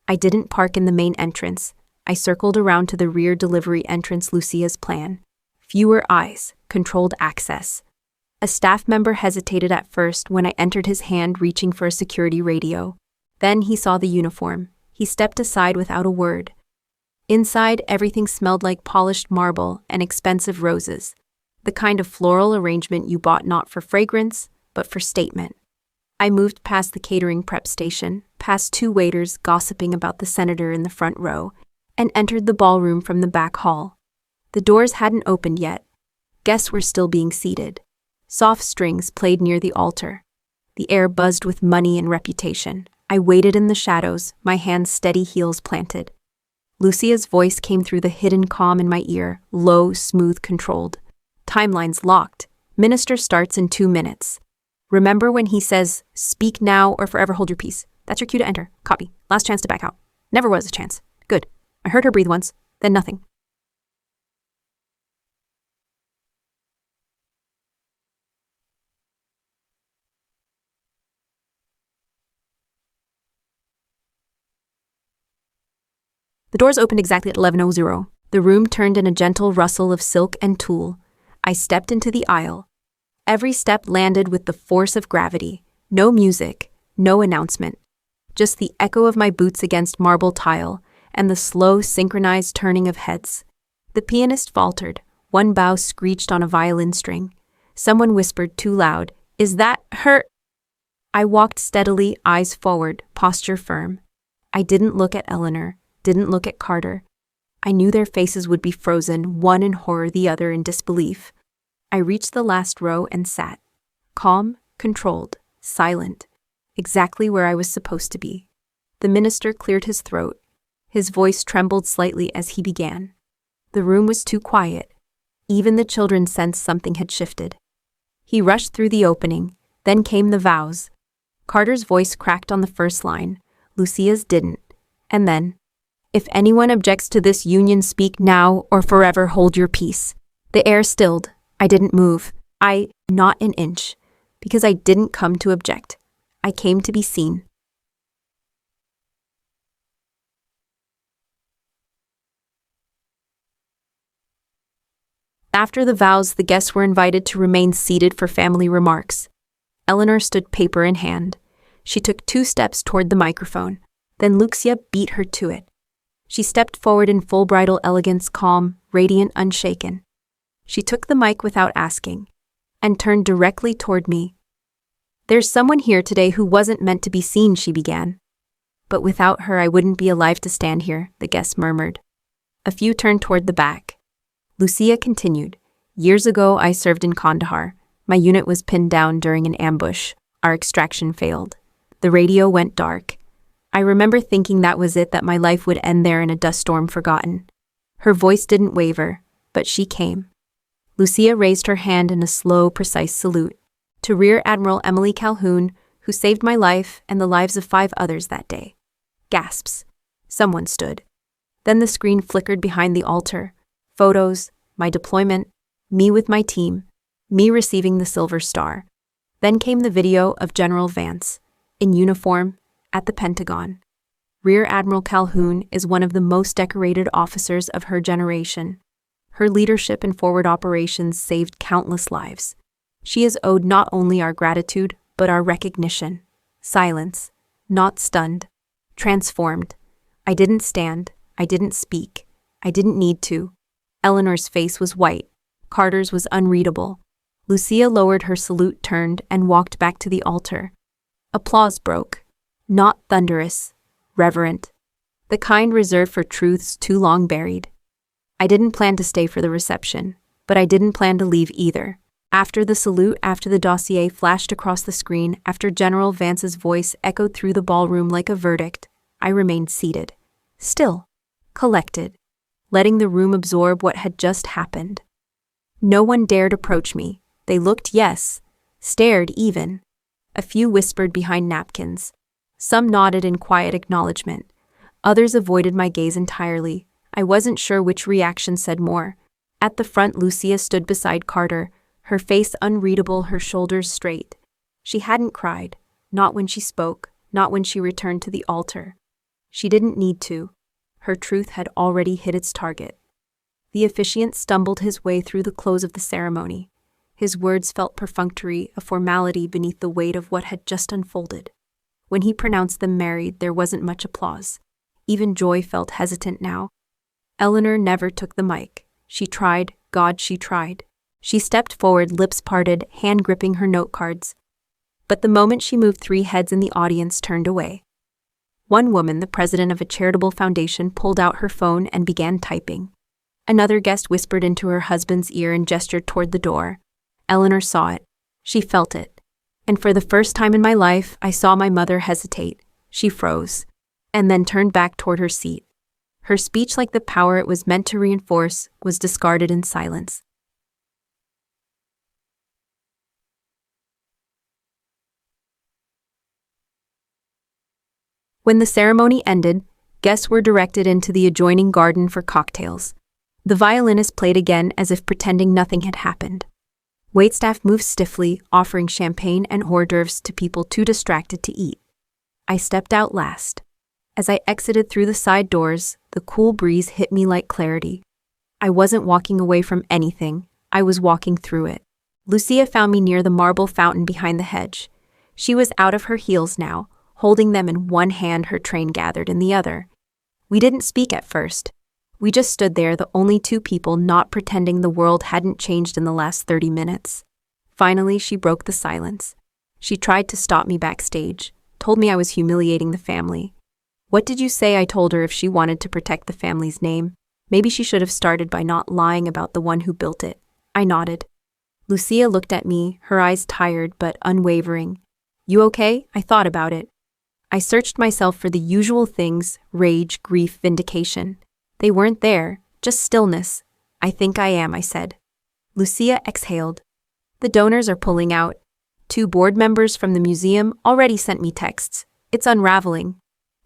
I didn't park in the main entrance. I circled around to the rear delivery entrance, Lucia's plan. Fewer eyes, controlled access. A staff member hesitated at first when I entered, his hand reaching for a security radio. Then he saw the uniform. He stepped aside without a word. Inside, everything smelled like polished marble and expensive roses. The kind of floral arrangement you bought not for fragrance, but for statement. I moved past the catering prep station, past 2 waiters gossiping about the senator in the front row, and entered the ballroom from the back hall. The doors hadn't opened yet. Guests were still being seated. Soft strings played near the altar. The air buzzed with money and reputation. I waited in the shadows, my hands steady, heels planted. Lucia's voice came through the hidden calm in my ear, low, smooth, controlled. Timelines locked. Minister starts in 2 minutes. Remember when he says, "Speak now or forever hold your peace." That's your cue to enter. Copy. Last chance to back out. Never was a chance. Good. I heard her breathe once, then nothing. The doors opened exactly at 11:00. The room turned in a gentle rustle of silk and tulle. I stepped into the aisle. Every step landed with the force of gravity. No music, no announcement. Just the echo of my boots against marble tile and the slow, synchronized turning of heads. The pianist faltered. One bow screeched on a violin string. Someone whispered too loud, "Is that her?" I walked steadily, eyes forward, posture firm. I didn't look at Eleanor, didn't look at Carter. I knew their faces would be frozen, one in horror, the other in disbelief. I reached the last row and sat. Calm, controlled, silent. Exactly where I was supposed to be. The minister cleared his throat. His voice trembled slightly as he began. The room was too quiet. Even the children sensed something had shifted. He rushed through the opening. Then came the vows. Carter's voice cracked on the first line. Lucia's didn't. And then, "If anyone objects to this union, speak now or forever hold your peace." The air stilled. I didn't move. Not an inch. Because I didn't come to object. I came to be seen. After the vows, the guests were invited to remain seated for family remarks. Eleanor stood paper in hand. She took 2 steps toward the microphone. Then Lucia beat her to it. She stepped forward in full bridal elegance, calm, radiant, unshaken. She took the mic without asking, and turned directly toward me. "There's someone here today who wasn't meant to be seen," she began. "But without her I wouldn't be alive to stand here," the guests murmured. A few turned toward the back. Lucia continued, "Years ago I served in Kandahar. My unit was pinned down during an ambush. Our extraction failed. The radio went dark. I remember thinking that was it, that my life would end there in a dust storm forgotten." Her voice didn't waver, but she came. Lucia raised her hand in a slow, precise salute. "To Rear Admiral Emily Calhoun, who saved my life and the lives of 5 others that day." Gasps. Someone stood. Then the screen flickered behind the altar. Photos, my deployment, me with my team, me receiving the Silver Star. Then came the video of General Vance, in uniform, at the Pentagon. Rear Admiral Calhoun is one of the most decorated officers of her generation. Her leadership in forward operations saved countless lives. She is owed not only our gratitude, but our recognition. Silence. Not stunned. Transformed. I didn't stand. I didn't speak. I didn't need to. Eleanor's face was white. Carter's was unreadable. Lucia lowered her salute, turned, and walked back to the altar. Applause broke. Not thunderous. Reverent. The kind reserved for truths too long buried. I didn't plan to stay for the reception, but I didn't plan to leave either. After the salute, after the dossier flashed across the screen, after General Vance's voice echoed through the ballroom like a verdict, I remained seated. Still. Collected. Letting the room absorb what had just happened. No one dared approach me. They looked, yes, stared even. A few whispered behind napkins. Some nodded in quiet acknowledgement. Others avoided my gaze entirely. I wasn't sure which reaction said more. At the front, Lucia stood beside Carter, her face unreadable, her shoulders straight. She hadn't cried, not when she spoke, not when she returned to the altar. She didn't need to. Her truth had already hit its target. The officiant stumbled his way through the close of the ceremony. His words felt perfunctory, a formality beneath the weight of what had just unfolded. When he pronounced them married, there wasn't much applause. Even Joy felt hesitant now. Eleanor never took the mic. She tried, God, she tried. She stepped forward, lips parted, hand gripping her note cards. But the moment she moved, 3 heads in the audience turned away. One woman, the president of a charitable foundation, pulled out her phone and began typing. Another guest whispered into her husband's ear and gestured toward the door. Eleanor saw it. She felt it. And for the first time in my life, I saw my mother hesitate. She froze, and then turned back toward her seat. Her speech, like the power it was meant to reinforce, was discarded in silence. When the ceremony ended, guests were directed into the adjoining garden for cocktails. The violinist played again as if pretending nothing had happened. Waitstaff moved stiffly, offering champagne and hors d'oeuvres to people too distracted to eat. I stepped out last. As I exited through the side doors, the cool breeze hit me like clarity. I wasn't walking away from anything, I was walking through it. Lucia found me near the marble fountain behind the hedge. She was out of her heels now, holding them in one hand, her train gathered in the other. We didn't speak at first. We just stood there, the only two people, not pretending the world hadn't changed in the last 30 minutes. Finally, she broke the silence. She tried to stop me backstage, told me I was humiliating the family. What did you say? I told her if she wanted to protect the family's name, maybe she should have started by not lying about the one who built it. I nodded. Lucia looked at me, her eyes tired but unwavering. You okay? I thought about it. I searched myself for the usual things: rage, grief, vindication. They weren't there, just stillness. I think I am, I said. Lucia exhaled. The donors are pulling out. 2 board members from the museum already sent me texts. It's unraveling.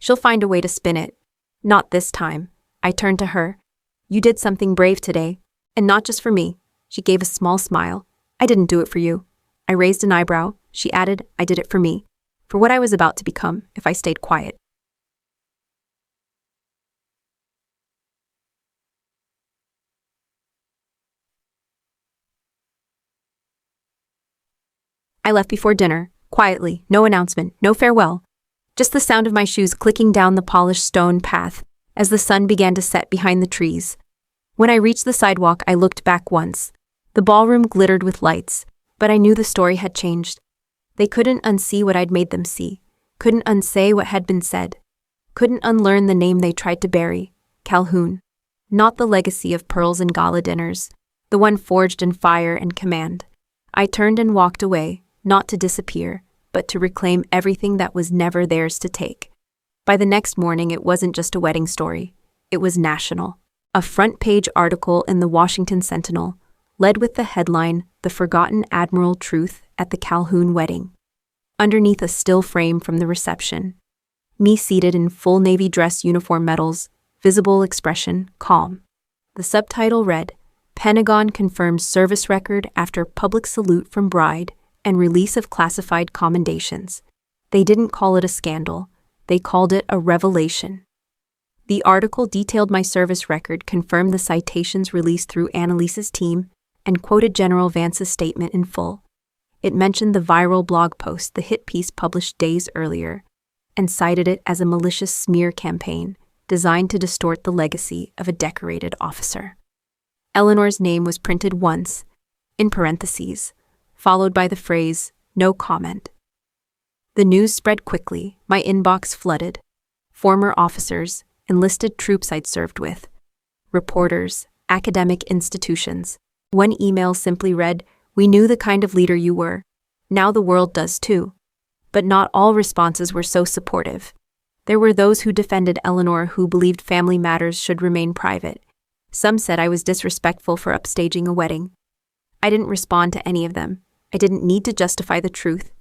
She'll find a way to spin it. Not this time. I turned to her. You did something brave today. And not just for me. She gave a small smile. I didn't do it for you. I raised an eyebrow. She added, I did it for me. For what I was about to become if I stayed quiet. I left before dinner, quietly, no announcement, no farewell. Just the sound of my shoes clicking down the polished stone path as the sun began to set behind the trees. When I reached the sidewalk, I looked back once. The ballroom glittered with lights, but I knew the story had changed. They couldn't unsee what I'd made them see, couldn't unsay what had been said, couldn't unlearn the name they tried to bury, Calhoun. Not the legacy of pearls and gala dinners, the one forged in fire and command. I turned and walked away, not to disappear, but to reclaim everything that was never theirs to take. By the next morning, it wasn't just a wedding story. It was national. A front-page article in the Washington Sentinel led with the headline, "The Forgotten Admiral Truth at the Calhoun Wedding." Underneath a still frame from the reception, me seated in full navy dress uniform medals, visible expression, calm. The subtitle read, "Pentagon confirms service record after public salute from bride and release of classified commendations." They didn't call it a scandal. They called it a revelation. The article detailed my service record, confirmed the citations released through Annalise's team, and quoted General Vance's statement in full. It mentioned the viral blog post, the hit piece published days earlier, and cited it as a malicious smear campaign designed to distort the legacy of a decorated officer. Eleanor's name was printed once, in parentheses, followed by the phrase, "No comment." The news spread quickly, my inbox flooded. Former officers, enlisted troops I'd served with, reporters, academic institutions. One email simply read, "We knew the kind of leader you were. Now the world does too." But not all responses were so supportive. There were those who defended Eleanor, who believed family matters should remain private. Some said I was disrespectful for upstaging a wedding. I didn't respond to any of them. I didn't need to justify the truth.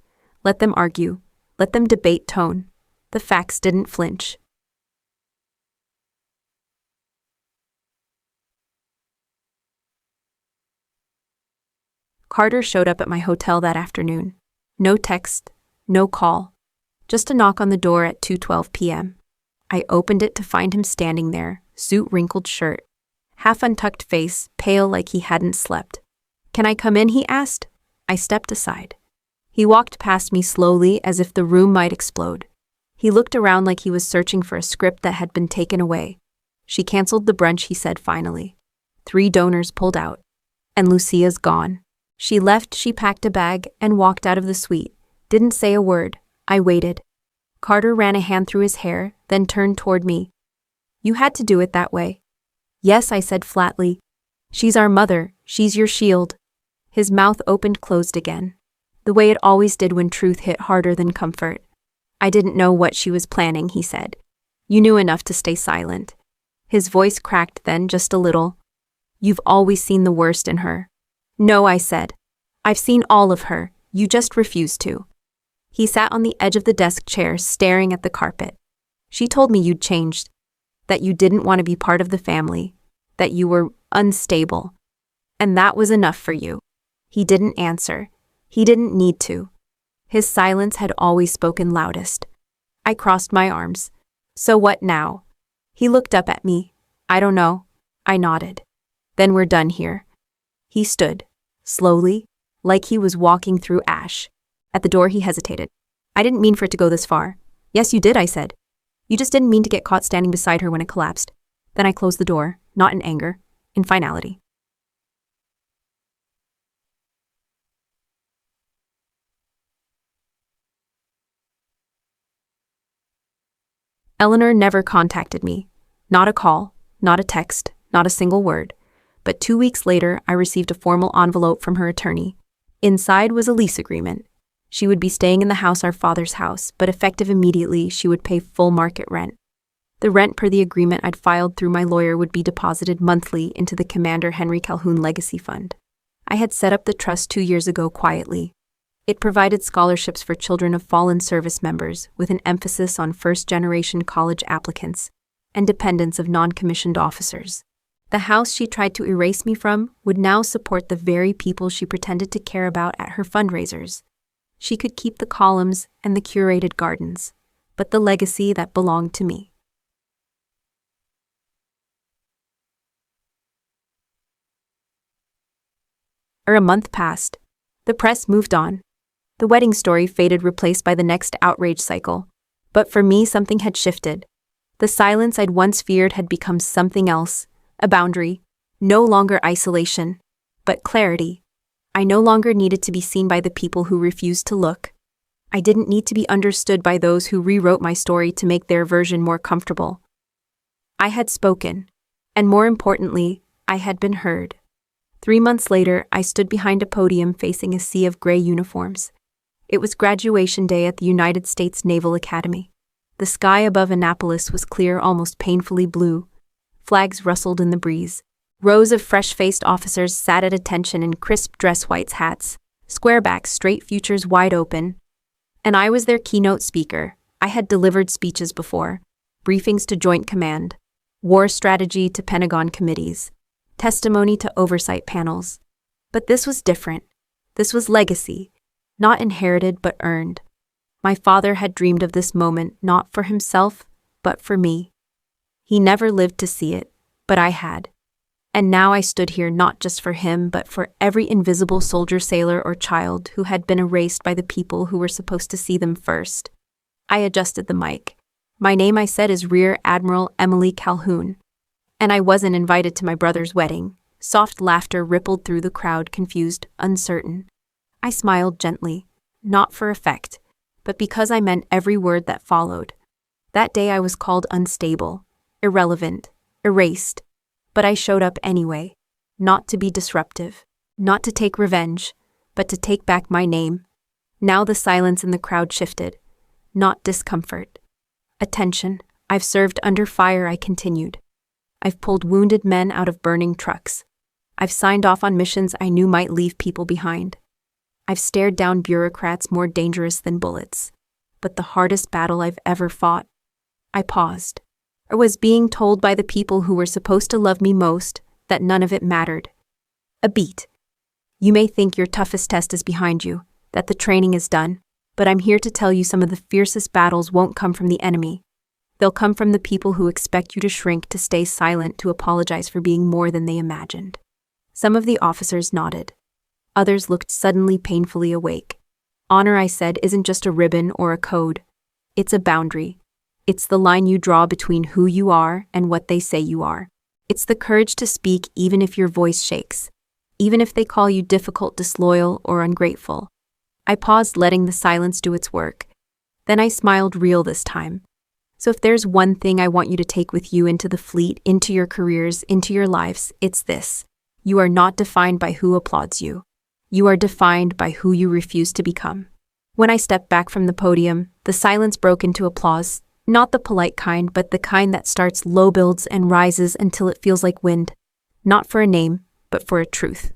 Let them argue. Let them debate tone. The facts didn't flinch. Carter showed up at my hotel that afternoon. No text, no call. Just a knock on the door at 2:12 p.m. I opened it to find him standing there, suit wrinkled shirt, half untucked face, pale like he hadn't slept. "Can I come in?" he asked. I stepped aside. He walked past me slowly as if the room might explode. He looked around like he was searching for a script that had been taken away. "She canceled the brunch," he said finally. 3 donors pulled out. "And Lucia's gone." She left, she packed a bag, and walked out of the suite. Didn't say a word. I waited. Carter ran a hand through his hair, then turned toward me. "You had to do it that way." "Yes," I said flatly. "She's our mother. She's your shield." His mouth opened-closed again, the way it always did when truth hit harder than comfort. "I didn't know what she was planning," he said. "You knew enough to stay silent." His voice cracked then just a little. You've always seen the worst in her. No, I said. I've seen all of her, you just refuse to. He sat on the edge of the desk chair staring at the carpet. She told me you'd changed, that you didn't want to be part of the family, that you were unstable. And that was enough for you. He didn't answer. He didn't need to. His silence had always spoken loudest. I crossed my arms. So what now? He looked up at me. I don't know. I nodded. Then we're done here. He stood, slowly, like he was walking through ash. At the door he hesitated. I didn't mean for it to go this far. Yes, you did, I said. You just didn't mean to get caught standing beside her when it collapsed. Then I closed the door, not in anger, in finality. Eleanor never contacted me. Not a call, not a text, not a single word. But 2 weeks later, I received a formal envelope from her attorney. Inside was a lease agreement. She would be staying in the house, our father's house, but effective immediately, she would pay full market rent. The rent per the agreement I'd filed through my lawyer would be deposited monthly into the Commander Henry Calhoun Legacy Fund. I had set up the trust 2 years ago quietly. It provided scholarships for children of fallen service members with an emphasis on first-generation college applicants and dependents of non-commissioned officers. The house she tried to erase me from would now support the very people she pretended to care about at her fundraisers. She could keep the columns and the curated gardens, but the legacy that belonged to me. A month passed. The press moved on. The wedding story faded, replaced by the next outrage cycle. But for me, something had shifted. The silence I'd once feared had become something else, a boundary, no longer isolation, but clarity. I no longer needed to be seen by the people who refused to look. I didn't need to be understood by those who rewrote my story to make their version more comfortable. I had spoken, and more importantly, I had been heard. 3 months later, I stood behind a podium facing a sea of gray uniforms. It was graduation day at the United States Naval Academy. The sky above Annapolis was clear, almost painfully blue. Flags rustled in the breeze. Rows of fresh-faced officers sat at attention in crisp dress whites hats, square-back straight futures wide open. And I was their keynote speaker. I had delivered speeches before, briefings to Joint Command, war strategy to Pentagon committees, testimony to oversight panels. But this was different. This was legacy, not inherited but earned. My father had dreamed of this moment not for himself, but for me. He never lived to see it, but I had. And now I stood here not just for him, but for every invisible soldier, sailor, or child who had been erased by the people who were supposed to see them first. I adjusted the mic. My name, I said, is Rear Admiral Emily Calhoun. And I wasn't invited to my brother's wedding. Soft laughter rippled through the crowd, confused, uncertain. I smiled gently, not for effect, but because I meant every word that followed. That day I was called unstable, irrelevant, erased. But I showed up anyway, not to be disruptive, not to take revenge, but to take back my name. Now the silence in the crowd shifted, not discomfort. Attention. I've served under fire, I continued. I've pulled wounded men out of burning trucks. I've signed off on missions I knew might leave people behind. I've stared down bureaucrats more dangerous than bullets. But the hardest battle I've ever fought. I paused. Or was being told by the people who were supposed to love me most that none of it mattered. A beat. You may think your toughest test is behind you, that the training is done, but I'm here to tell you some of the fiercest battles won't come from the enemy. They'll come from the people who expect you to shrink, to stay silent, to apologize for being more than they imagined. Some of the officers nodded. Others looked suddenly painfully awake. Honor, I said, isn't just a ribbon or a code. It's a boundary. It's the line you draw between who you are and what they say you are. It's the courage to speak even if your voice shakes, even if they call you difficult, disloyal, or ungrateful. I paused, letting the silence do its work. Then I smiled, real this time. So if there's one thing I want you to take with you into the fleet, into your careers, into your lives, it's this. You are not defined by who applauds you. You are defined by who you refuse to become. When I stepped back from the podium, the silence broke into applause, Not the polite kind, but the kind that starts low, builds, and rises until it feels like wind. Not for a name, but for a truth.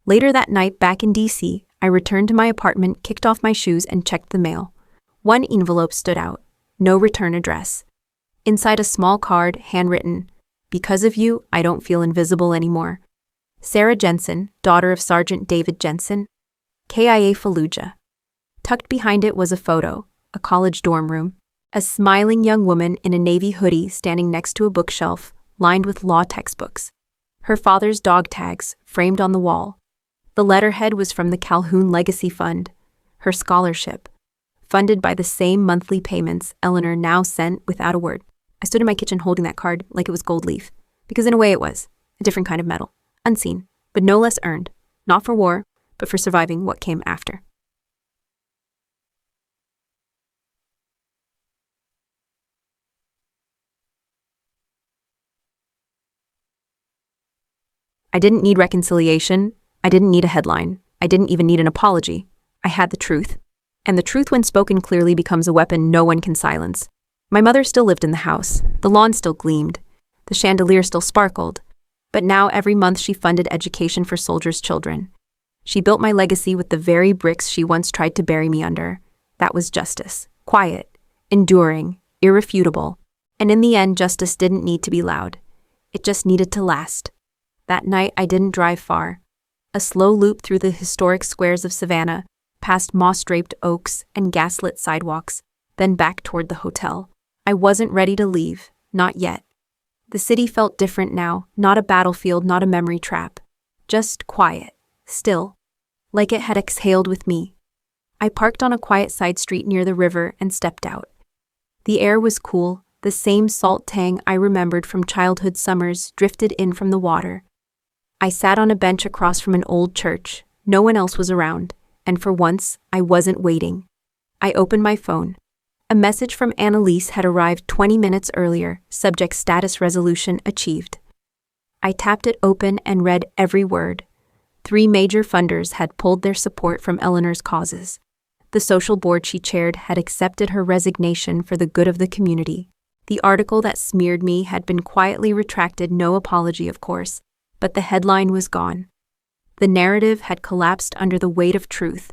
Later that night, back in DC, I returned to my apartment, kicked off my shoes, and checked the mail. One envelope stood out. No return address. Inside a small card, handwritten, "Because of you, I don't feel invisible anymore. Sarah Jensen, daughter of Sergeant David Jensen, KIA Fallujah." Tucked behind it was a photo, a college dorm room, a smiling young woman in a navy hoodie standing next to a bookshelf lined with law textbooks. Her father's dog tags framed on the wall. The letterhead was from the Calhoun Legacy Fund, her scholarship, funded by the same monthly payments Eleanor now sent without a word. I stood in my kitchen holding that card like it was gold leaf, because in a way it was, a different kind of metal, unseen, but no less earned, not for war, but for surviving what came after. I didn't need reconciliation. I didn't need a headline. I didn't even need an apology. I had the truth. And the truth, when spoken clearly, becomes a weapon no one can silence. My mother still lived in the house. The lawn still gleamed. The chandelier still sparkled. But now every month she funded education for soldiers' children. She built my legacy with the very bricks she once tried to bury me under. That was justice. Quiet, enduring, irrefutable. And in the end, justice didn't need to be loud. It just needed to last. That night, I didn't drive far. A slow loop through the historic squares of Savannah, past moss-draped oaks and gaslit sidewalks, then back toward the hotel. I wasn't ready to leave, not yet. The city felt different now, not a battlefield, not a memory trap. Just quiet, still, like it had exhaled with me. I parked on a quiet side street near the river and stepped out. The air was cool, the same salt tang I remembered from childhood summers drifted in from the water. I sat on a bench across from an old church. No one else was around, and for once, I wasn't waiting. I opened my phone. A message from Annalise had arrived 20 minutes earlier, subject status resolution achieved. I tapped it open and read every word. 3 major funders had pulled their support from Eleanor's causes. The social board she chaired had accepted her resignation for the good of the community. The article that smeared me had been quietly retracted, no apology, of course, but the headline was gone. The narrative had collapsed under the weight of truth.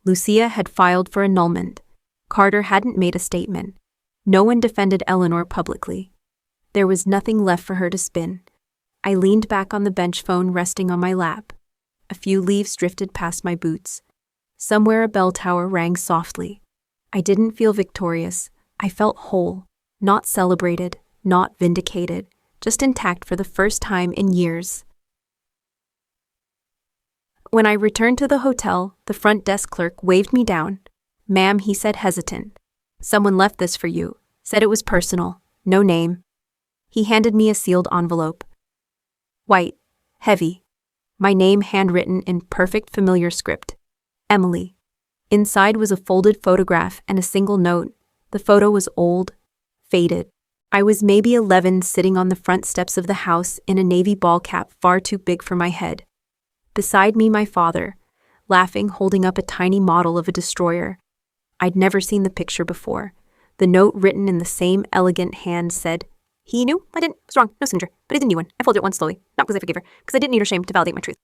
Lucia had filed for annulment. Carter hadn't made a statement. No one defended Eleanor publicly. There was nothing left for her to spin. I leaned back on the bench, phone resting on my lap. A few leaves drifted past my boots. Somewhere a bell tower rang softly. I didn't feel victorious. I felt whole, not celebrated, not vindicated, just intact for the first time in years. When I returned to the hotel, the front desk clerk waved me down. "Ma'am," he said, hesitant. "Someone left this for you. Said it was personal. No name." He handed me a sealed envelope. White, heavy. My name handwritten in perfect familiar script. Emily. Inside was a folded photograph and a single note. The photo was old, faded. I was maybe 11, sitting on the front steps of the house in a navy ball cap far too big for my head. Beside me, my father, laughing, holding up a tiny model of a destroyer. I'd never seen the picture before. The note, written in the same elegant hand, said, "He knew? I didn't. It was wrong. No signature. But I did a new one. I folded it once slowly. Not because I forgave her. Because I didn't need her shame to validate my truth."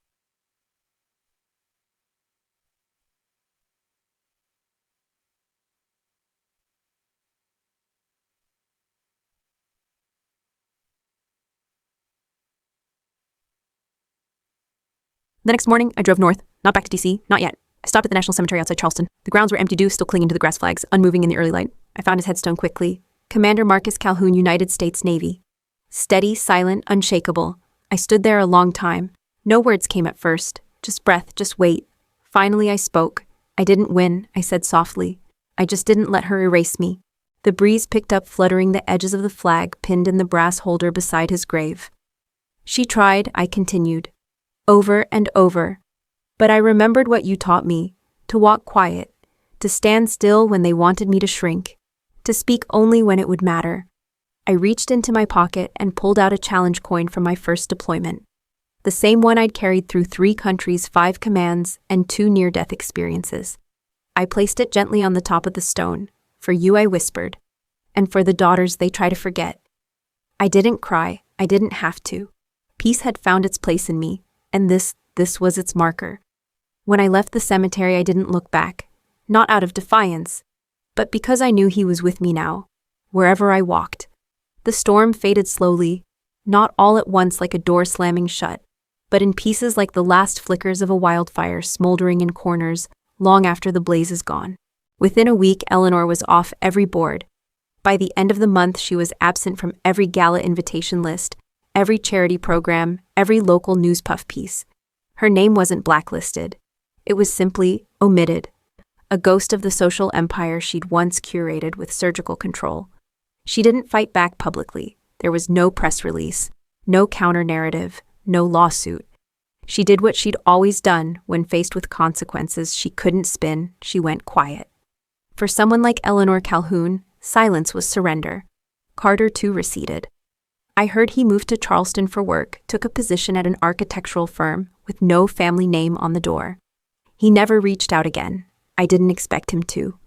The next morning, I drove north, not back to DC, not yet. I stopped at the National Cemetery outside Charleston. The grounds were empty, dew still clinging to the grass flags, unmoving in the early light. I found his headstone quickly. Commander Marcus Calhoun, United States Navy. Steady, silent, unshakable. I stood there a long time. No words came at first. Just breath, just wait. Finally, I spoke. "I didn't win," I said softly. "I just didn't let her erase me." The breeze picked up, fluttering the edges of the flag pinned in the brass holder beside his grave. "She tried," I continued. "Over and over. But I remembered what you taught me, to walk quiet, to stand still when they wanted me to shrink, to speak only when it would matter." I reached into my pocket and pulled out a challenge coin from my first deployment. the same one I'd carried through 3 countries, 5 commands, and 2 near-death experiences. I placed it gently on the top of the stone. For you, I whispered. And for the daughters they try to forget. I didn't cry. I didn't have to. Peace had found its place in me, and this was its marker. When I left the cemetery, I didn't look back. Not out of defiance, but because I knew he was with me now, wherever I walked. The storm faded slowly, not all at once like a door slamming shut, but in pieces like the last flickers of a wildfire smoldering in corners long after the blaze is gone. Within a week, Eleanor was off every board. By the end of the month, she was absent from every gala invitation list, every charity program, every local news puff piece. Her name wasn't blacklisted. It was simply omitted. A ghost of the social empire she'd once curated with surgical control. She didn't fight back publicly. There was no press release, no counter-narrative, no lawsuit. She did what she'd always done when faced with consequences she couldn't spin. She went quiet. For someone like Eleanor Calhoun, silence was surrender. Carter too receded. I heard he moved to Charleston for work, took a position at an architectural firm with no family name on the door. He never reached out again. I didn't expect him to.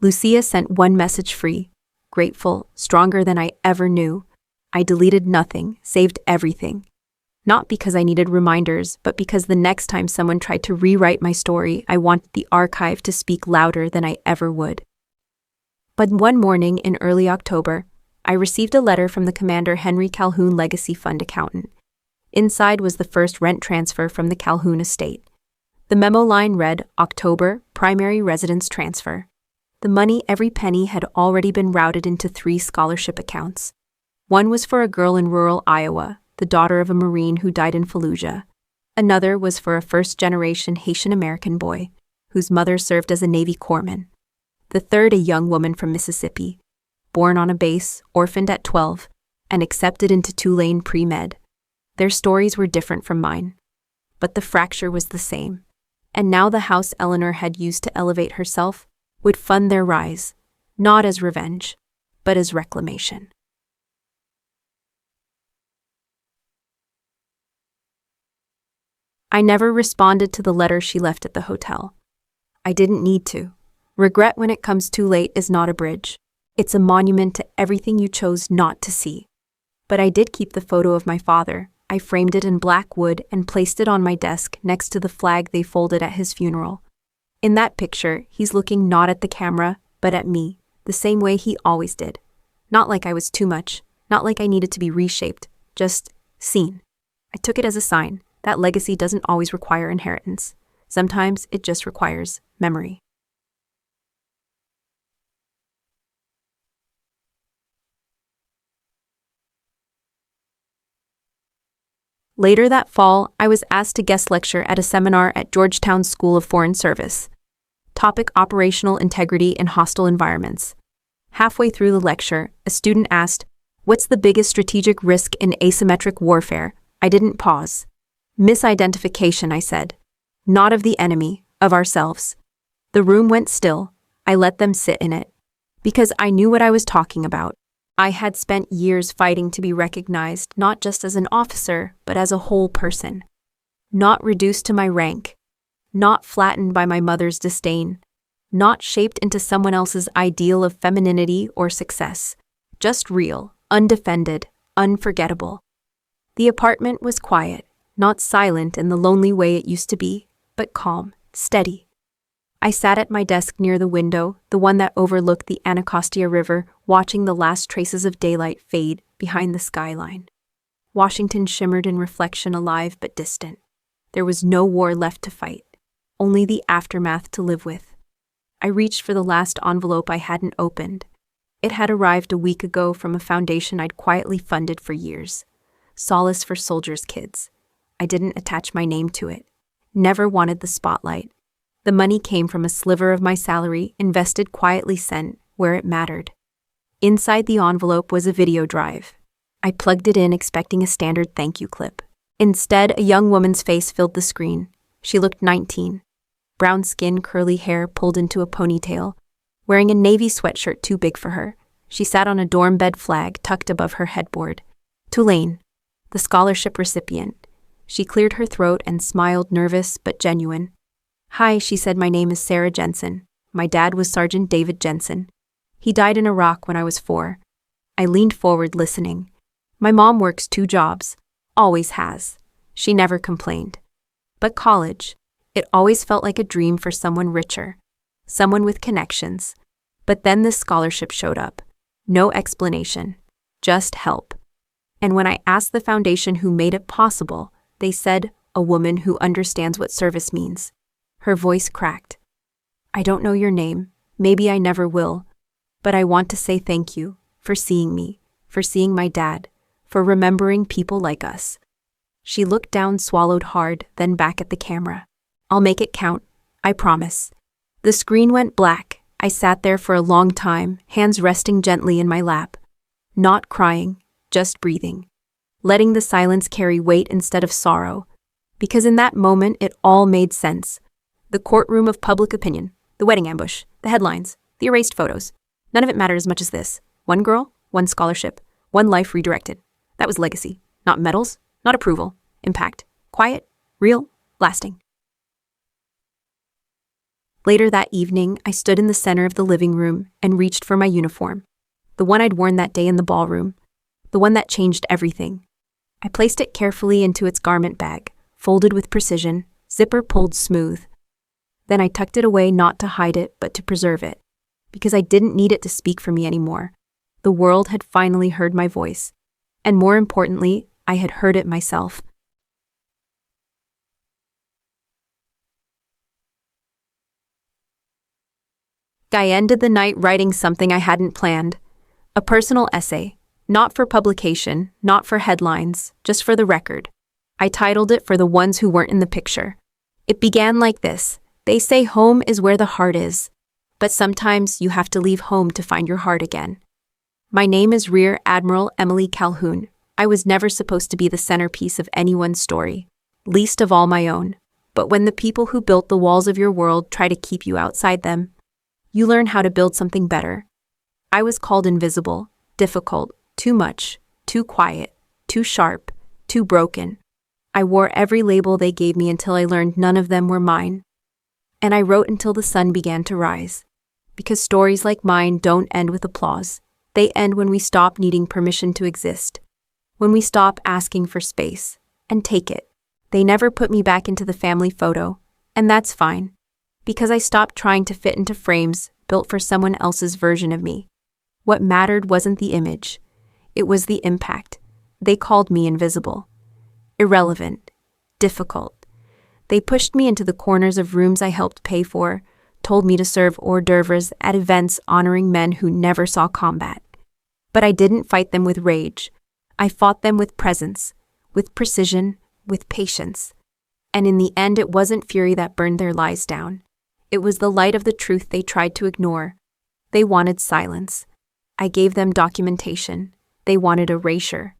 Lucia sent one message free, grateful, stronger than I ever knew. I deleted nothing, saved everything. Not because I needed reminders, but because the next time someone tried to rewrite my story, I wanted the archive to speak louder than I ever would. But one morning in early October, I received a letter from the Commander Henry Calhoun Legacy Fund accountant. Inside was the first rent transfer from the Calhoun estate. The memo line read, October, primary residence transfer. The money, every penny, had already been routed into 3 scholarship accounts. One was for a girl in rural Iowa, the daughter of a Marine who died in Fallujah. Another was for a first-generation Haitian-American boy, whose mother served as a Navy corpsman. The third, a young woman from Mississippi, born on a base, orphaned at 12, and accepted into Tulane pre-med. Their stories were different from mine, but the fracture was the same. And now the house Eleanor had used to elevate herself would fund their rise, not as revenge, but as reclamation. I never responded to the letter she left at the hotel. I didn't need to. Regret when it comes too late is not a bridge. It's a monument to everything you chose not to see. But I did keep the photo of my father. I framed it in black wood and placed it on my desk next to the flag they folded at his funeral. In that picture, he's looking not at the camera, but at me, the same way he always did. Not like I was too much, not like I needed to be reshaped, just seen. I took it as a sign that legacy doesn't always require inheritance. Sometimes it just requires memory. Later that fall, I was asked to guest lecture at a seminar at Georgetown's School of Foreign Service. Topic: operational integrity in hostile environments. Halfway through the lecture, a student asked, "What's the biggest strategic risk in asymmetric warfare?" I didn't pause. Misidentification, I said. Not of the enemy, of ourselves. The room went still. I let them sit in it. Because I knew what I was talking about. I had spent years fighting to be recognized not just as an officer, but as a whole person. Not reduced to my rank. Not flattened by my mother's disdain. Not shaped into someone else's ideal of femininity or success. Just real, undefended, unforgettable. The apartment was quiet, not silent in the lonely way it used to be, but calm, steady. I sat at my desk near the window, the one that overlooked the Anacostia River, watching the last traces of daylight fade behind the skyline. Washington shimmered in reflection, alive but distant. There was no war left to fight, only the aftermath to live with. I reached for the last envelope I hadn't opened. It had arrived a week ago from a foundation I'd quietly funded for years. Solace for Soldiers' Kids. I didn't attach my name to it. Never wanted the spotlight. The money came from a sliver of my salary, invested quietly sent where it mattered. Inside the envelope was a video drive. I plugged it in expecting a standard thank you clip. Instead, a young woman's face filled the screen. She looked 19. Brown skin, curly hair pulled into a ponytail, wearing a navy sweatshirt too big for her. She sat on a dorm bed flag tucked above her headboard. Tulane, the scholarship recipient. She cleared her throat and smiled, nervous but genuine. "Hi," she said, "my name is Sarah Jensen. My dad was Sergeant David Jensen. He died in Iraq when I was 4. I leaned forward, listening. My mom works 2 jobs. Always has. She never complained. But college, it always felt like a dream for someone richer. Someone with connections. But then this scholarship showed up. No explanation. Just help. And when I asked the foundation who made it possible, they said, a woman who understands what service means. Her voice cracked. "I don't know your name. Maybe I never will. But I want to say thank you for seeing me, for seeing my dad, for remembering people like us." She looked down, swallowed hard, then back at the camera. "I'll make it count. I promise." The screen went black. I sat there for a long time, hands resting gently in my lap. Not crying, just breathing. Letting the silence carry weight instead of sorrow. Because in that moment, it all made sense. The courtroom of public opinion, the wedding ambush, the headlines, the erased photos. None of it mattered as much as this. One girl, one scholarship, one life redirected. That was legacy. Not medals, not approval. Impact. Quiet, real, lasting. Later that evening, I stood in the center of the living room and reached for my uniform. The one I'd worn that day in the ballroom. The one that changed everything. I placed it carefully into its garment bag, folded with precision, zipper pulled smooth. Then I tucked it away, not to hide it, but to preserve it. Because I didn't need it to speak for me anymore. The world had finally heard my voice. And more importantly, I had heard it myself. I ended the night writing something I hadn't planned. A personal essay. Not for publication, not for headlines, just for the record. I titled it "For the Ones Who Weren't in the Picture." It began like this. They say home is where the heart is. But sometimes you have to leave home to find your heart again. My name is Rear Admiral Emily Calhoun. I was never supposed to be the centerpiece of anyone's story, least of all my own. But when the people who built the walls of your world try to keep you outside them, you learn how to build something better. I was called invisible, difficult, too much, too quiet, too sharp, too broken. I wore every label they gave me until I learned none of them were mine. And I wrote until the sun began to rise. Because stories like mine don't end with applause. They end when we stop needing permission to exist. When we stop asking for space and take it. They never put me back into the family photo, and that's fine. Because I stopped trying to fit into frames built for someone else's version of me. What mattered wasn't the image. It was the impact. They called me invisible. Irrelevant. Difficult. They pushed me into the corners of rooms I helped pay for, told me to serve hors d'oeuvres at events honoring men who never saw combat. But I didn't fight them with rage. I fought them with presence, with precision, with patience. And in the end, it wasn't fury that burned their lies down. It was the light of the truth they tried to ignore. They wanted silence. I gave them documentation. They wanted erasure.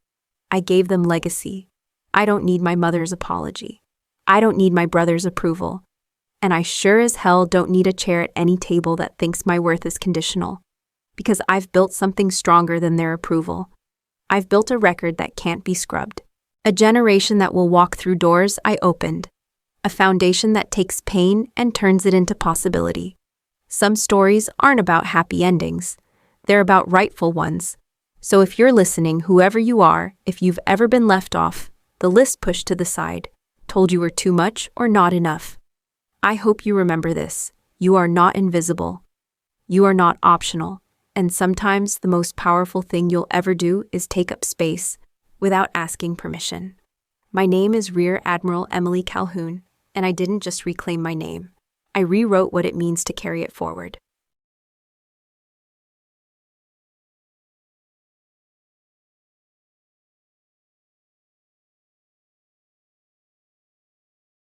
I gave them legacy. I don't need my mother's apology. I don't need my brother's approval. And I sure as hell don't need a chair at any table that thinks my worth is conditional. Because I've built something stronger than their approval. I've built a record that can't be scrubbed. A generation that will walk through doors I opened. A foundation that takes pain and turns it into possibility. Some stories aren't about happy endings. They're about rightful ones. So if you're listening, whoever you are, if you've ever been left off, the list pushed to the side, told you were too much or not enough, I hope you remember this. You are not invisible. You are not optional. And sometimes the most powerful thing you'll ever do is take up space without asking permission. My name is Rear Admiral Emily Calhoun, and I didn't just reclaim my name. I rewrote what it means to carry it forward.